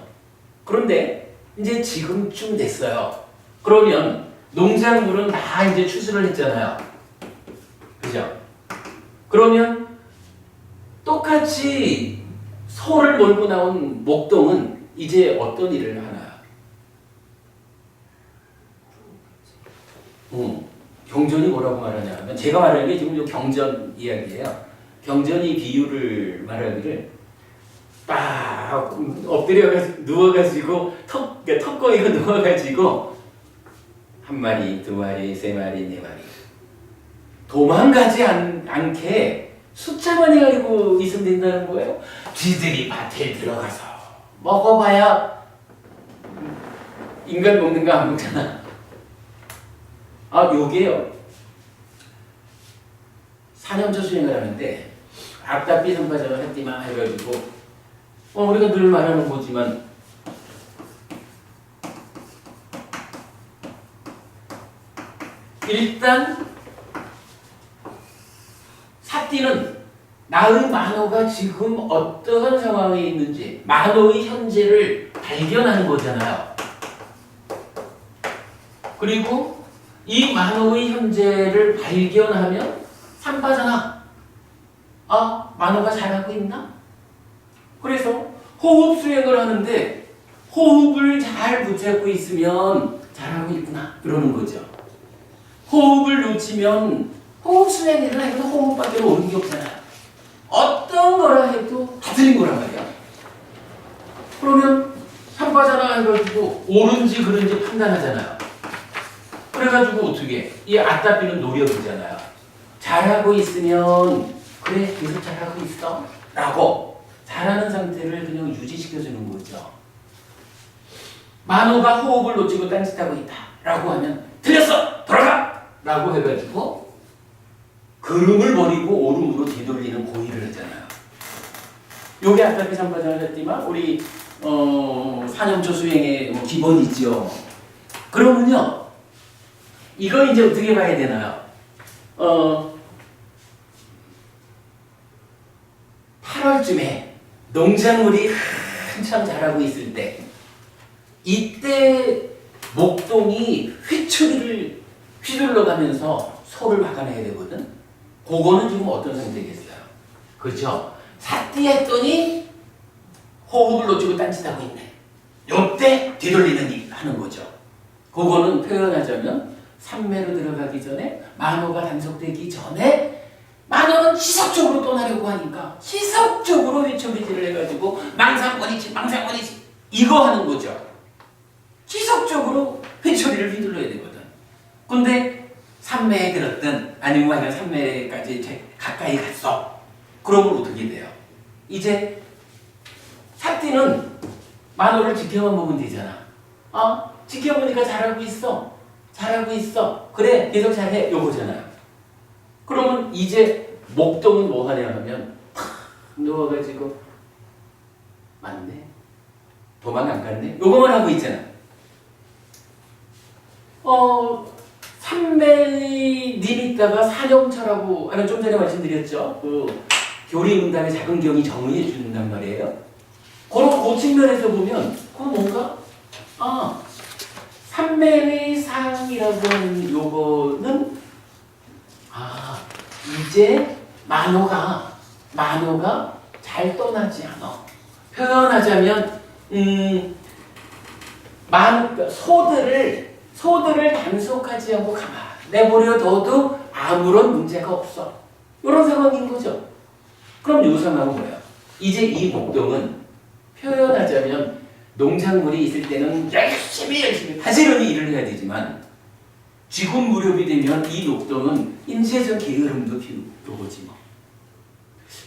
A: 그런데 이제 지금쯤 됐어요. 그러면 농작물은 다 이제 추수를 했잖아요. 그죠? 그러면 똑같이 소를 몰고 나온 목동은 이제 어떤 일을 하나? 경전이 뭐라고 말하냐 하면 제가 말하는 게 지금 경전 이야기예요. 경전이 비유를 말하기를 딱 엎드려 누워가지고 턱 꼬이고 누워가지고 한 마리, 두 마리, 세 마리, 네 마리 도망가지 않게 숫자만 해가지고 있으면 된다는 거예요. 쥐들이 밭에 들어가서 먹어봐야 인간 먹는 거 안 먹잖아. 아, 요게요. 4년차 수행을 하는데 앞다삐 선파전을 했디만 해가지고 우리가 늘 말하는 거지만 일단 사띠는 나의 만호가 지금 어떠한 상황에 있는지 만호의 현재를 발견하는 거잖아요. 그리고 이 만호의 현재를 발견하면 삼바잖아. 아, 만호가 잘하고 있나? 그래서 호흡 수행을 하는데 호흡을 잘 붙잡고 있으면 잘하고 있구나 그러는 거죠. 호흡을 놓치면 호흡 수행을 해도 호흡밖에 옳은 게 없잖아요. 어떤 거라 해도 다 틀린 거란 말이야. 그러면 삼바잖아 해가지고 옳은지 그른지 판단하잖아요. 그래가지고 어떻게 이 아따삐는 노력이잖아요. 잘하고 있으면 그래 계속 잘하고 있어 라고 잘하는 상태를 그냥 유지시켜주는 거죠. 만호가 호흡을 놓치고 딴짓하고 있다 라고 하면 틀렸어 돌아가 라고 해가지고 그름을 버리고 오름으로 뒤돌리는 고의를 하잖아요. 요게 아따삐 삼바장을 했지만 우리 4년초 수행의 기본이죠. 그러면요 이거 이제 어떻게 봐야 되나요? 8월쯤에 농작물이 한참 자라고 있을 때 이때 목동이 휘추리를 휘둘러 가면서 소를 막아내야 되거든. 그거는 지금 어떤 상태겠어요? 그렇죠? 사띠 했더니 호흡을 놓치고 딴짓하고 있네. 요때 뒤돌리는 일 하는 거죠. 그거는 표현하자면 삼매로 들어가기 전에 만호가 단속되기 전에 만호는 시속적으로 떠나려고 하니까 시속적으로 휘초리질을 해가지고 망상권이지 이거 하는 거죠. 시속적으로 휘초리를 휘둘러야 되거든. 근데 삼매에 들었든 아니면 하여간 삼매까지 가까이 갔어. 그러면 어떻게 돼요? 이제 사띠는 만호를 지켜만 보면 되잖아. 지켜보니까 잘하고 있어. 그래 계속 잘해 요거잖아요. 그러면 이제 목동은 뭐 하냐 하면 탁 누워가지고 맞네 도망 안 갔네 요거만 하고 있잖아. 삼매님 있다가 사령처라고 좀 전에 말씀드렸죠. 그 교리문답의 작은 경이 정의해 준단 말이에요. 그 측면에서 보면 그건 뭔가 삼매의 상이라고 하는 요거는 이제 만호가 잘 떠나지 않아. 표현하자면 소들을 단속하지 않고 가만 내버려둬도 아무런 문제가 없어. 이런 상황인 거죠. 그럼 요 상황은 뭐예요? 이제 이 목동은 표현하자면 농작물이 있을 때는 열심히 바지런히 일을 해야 되지만 지금 무렵이 되면 이 녹동은 인쇄적 게으름도 필요하지 뭐.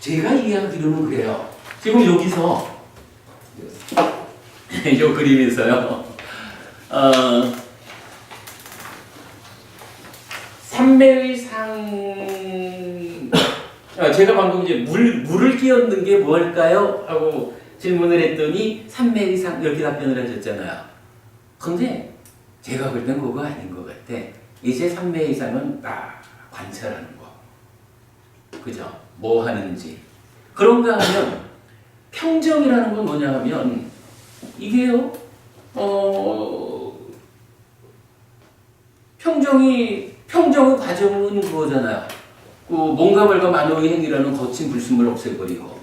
A: 제가 이해하기로는 그래요. 지금 여기서 이 그림에서요. 삼매의 상 제가 방금 이제 물을 끼얹는 게 뭘까요? 하고 질문을 했더니 삼매의 상 이렇게 답변을 하셨잖아요. 근데 제가 볼 땐 그거 아닌 것 같아. 이제 삼매 이상은 딱 관찰하는 거. 그죠? 뭐 하는지. 그런가 하면 평정이라는 건 뭐냐 하면 이게요. 평정의 과정은 그거잖아요. 그 뭔가 말과 만호의 행위라는 거친 불순물을 없애버리고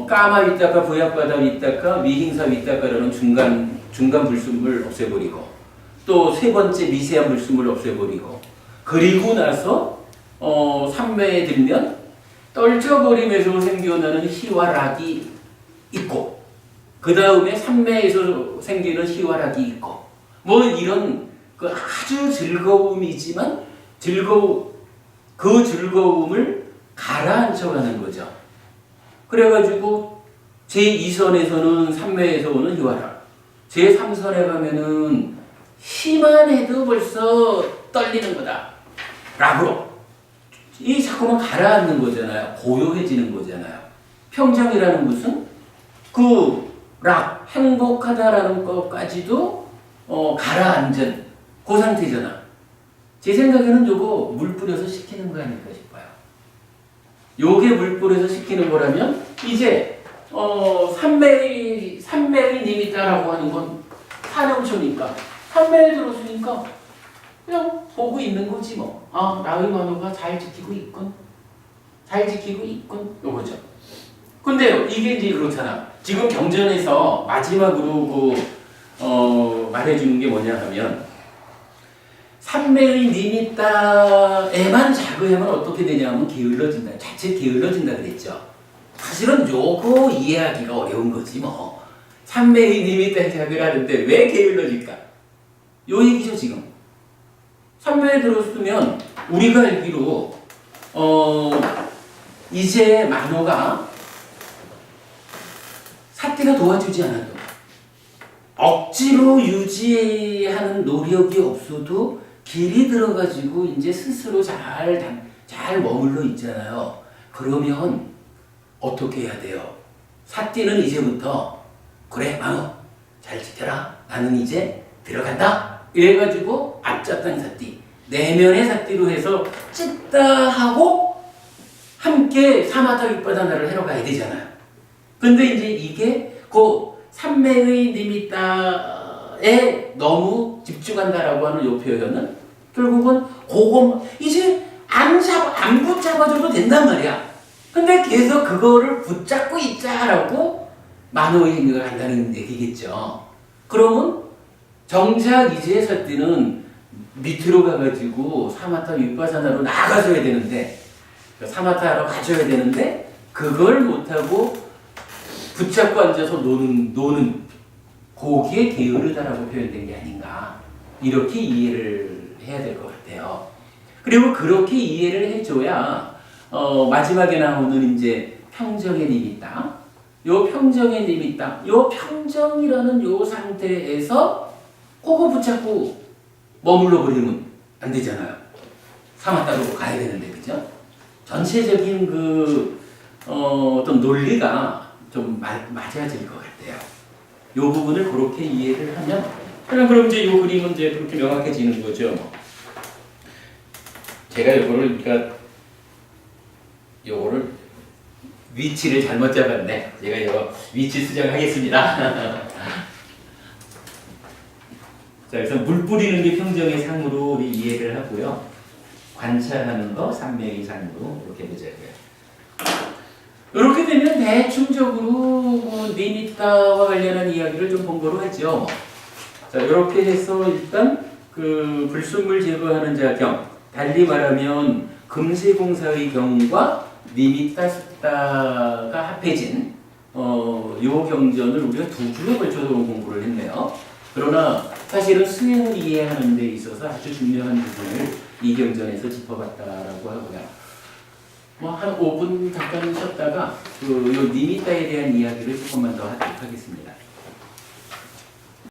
A: 까마 윗다가 부약바다 윗다가 미행사 윗다가라는 중간 불순물 없애버리고 또 세 번째 미세한 불순물을 없애버리고 그리고 나서 삼매에 들면 떨쳐버림에서 생겨나는 희와 락이 있고 그 다음에 삼매에서 생기는 희와 락이 있고 뭐 이런 그 아주 즐거움이지만 그 즐거움을 가라앉혀가는 거죠. 그래가지고 제2선에서는 산매에서 오는 유화락, 제3선에 가면은 시만 해도 벌써 떨리는 거다. 락으로. 이 자꾸만 가라앉는 거잖아요. 고요해지는 거잖아요. 평정이라는 것은 그 락, 행복하다라는 것까지도 가라앉은 그 상태잖아. 제 생각에는 요거 물 뿌려서 식히는 거 아닐까 싶어요. 요게 물 뿌려서 식히는 거라면 이제 산매의 님이다라고 하는 건 사령초니까 산매에 들어서니까 그냥 보고 있는 거지 뭐. 아, 나의 만호가 잘 지키고 있군. 잘 지키고 있군. 요거죠. 근데 이게 이제 그렇잖아. 지금 경전에서 마지막으로 말해주는 게 뭐냐 하면 산매의 니미따에만 자극하면 어떻게 되냐면 게을러진다. 자칫 게을러진다 그랬죠. 사실은 요거 이해하기가 어려운 거지 뭐. 산매의 니미따에 자극하는데 왜 게을러질까? 요 얘기죠 지금. 산매에 들었으면 우리가 알기로 이제 만호가 사띠가 도와주지 않아도 억지로 유지하는 노력이 없어도 길이 들어가지고 이제 스스로 잘 머물러 있잖아요. 그러면 어떻게 해야 돼요? 사띠는 이제부터 그래 만호 잘 지켜라. 나는 이제 들어간다. 이래가지고 앞잡당 사띠, 내면의 사띠로 해서 찢다 하고 함께 사마타 윗바다나를 해러 가야 되잖아요. 근데 이제 이게 그 산매의 니미따에 너무 집중한다라고 하는 요 표현은 결국은 그거 이제 안 붙잡아줘도 된단 말이야. 근데 계속 그거를 붙잡고 있자라고 만호의 의미가 간다는 얘기겠죠. 그러면 정작 이제 사띠는 밑으로 가가지고 사마타 윗바사나로 나가줘야 되는데 사마타로 가줘야 되는데 그걸 못하고 붙잡고 앉아서 노는 거기에 게으르다라고 표현된 게 아닌가 이렇게 이해를 해야 될 것 같아요. 그리고 그렇게 이해를 해줘야 마지막에 나오는 이제 평정의 니미따, 요 평정의 니미따, 요 평정이라는 요 상태에서 그거 붙잡고 머물러 버리면 안 되잖아요. 사마타로 가야 되는데 그죠? 전체적인 어떤 논리가 좀 맞아질 것 같아요. 이 부분을 그렇게 이해를 하면 그럼 이제 이 그림은 이제 그렇게 명확해지는 거죠. 제가 요거를 위치를 잘못 잡았네. 제가 이거 위치 수정하겠습니다. 자, 그래서 물 뿌리는 게 평정의 상으로 우리 이해를 하고요. 관찰하는 거 산매의 상으로 이렇게 보자고요. 이렇게 되면 대충적으로 니미따와 관련한 이야기를 좀 본 거로 하죠. 자, 이렇게 해서 일단 그 불순물 제거하는 자 경, 달리 말하면 금세공사의 경과 니미따 숫다가 합해진 요 경전을 우리가 2주에 걸쳐서 공부를 했네요. 그러나 사실은 수행을 이해하는 데 있어서 아주 중요한 부분을 이 경전에서 짚어봤다라고 하고요. 한 5분 잠깐 쉬었다가 요 니미따에 대한 이야기를 조금만 더 하도록 하겠습니다.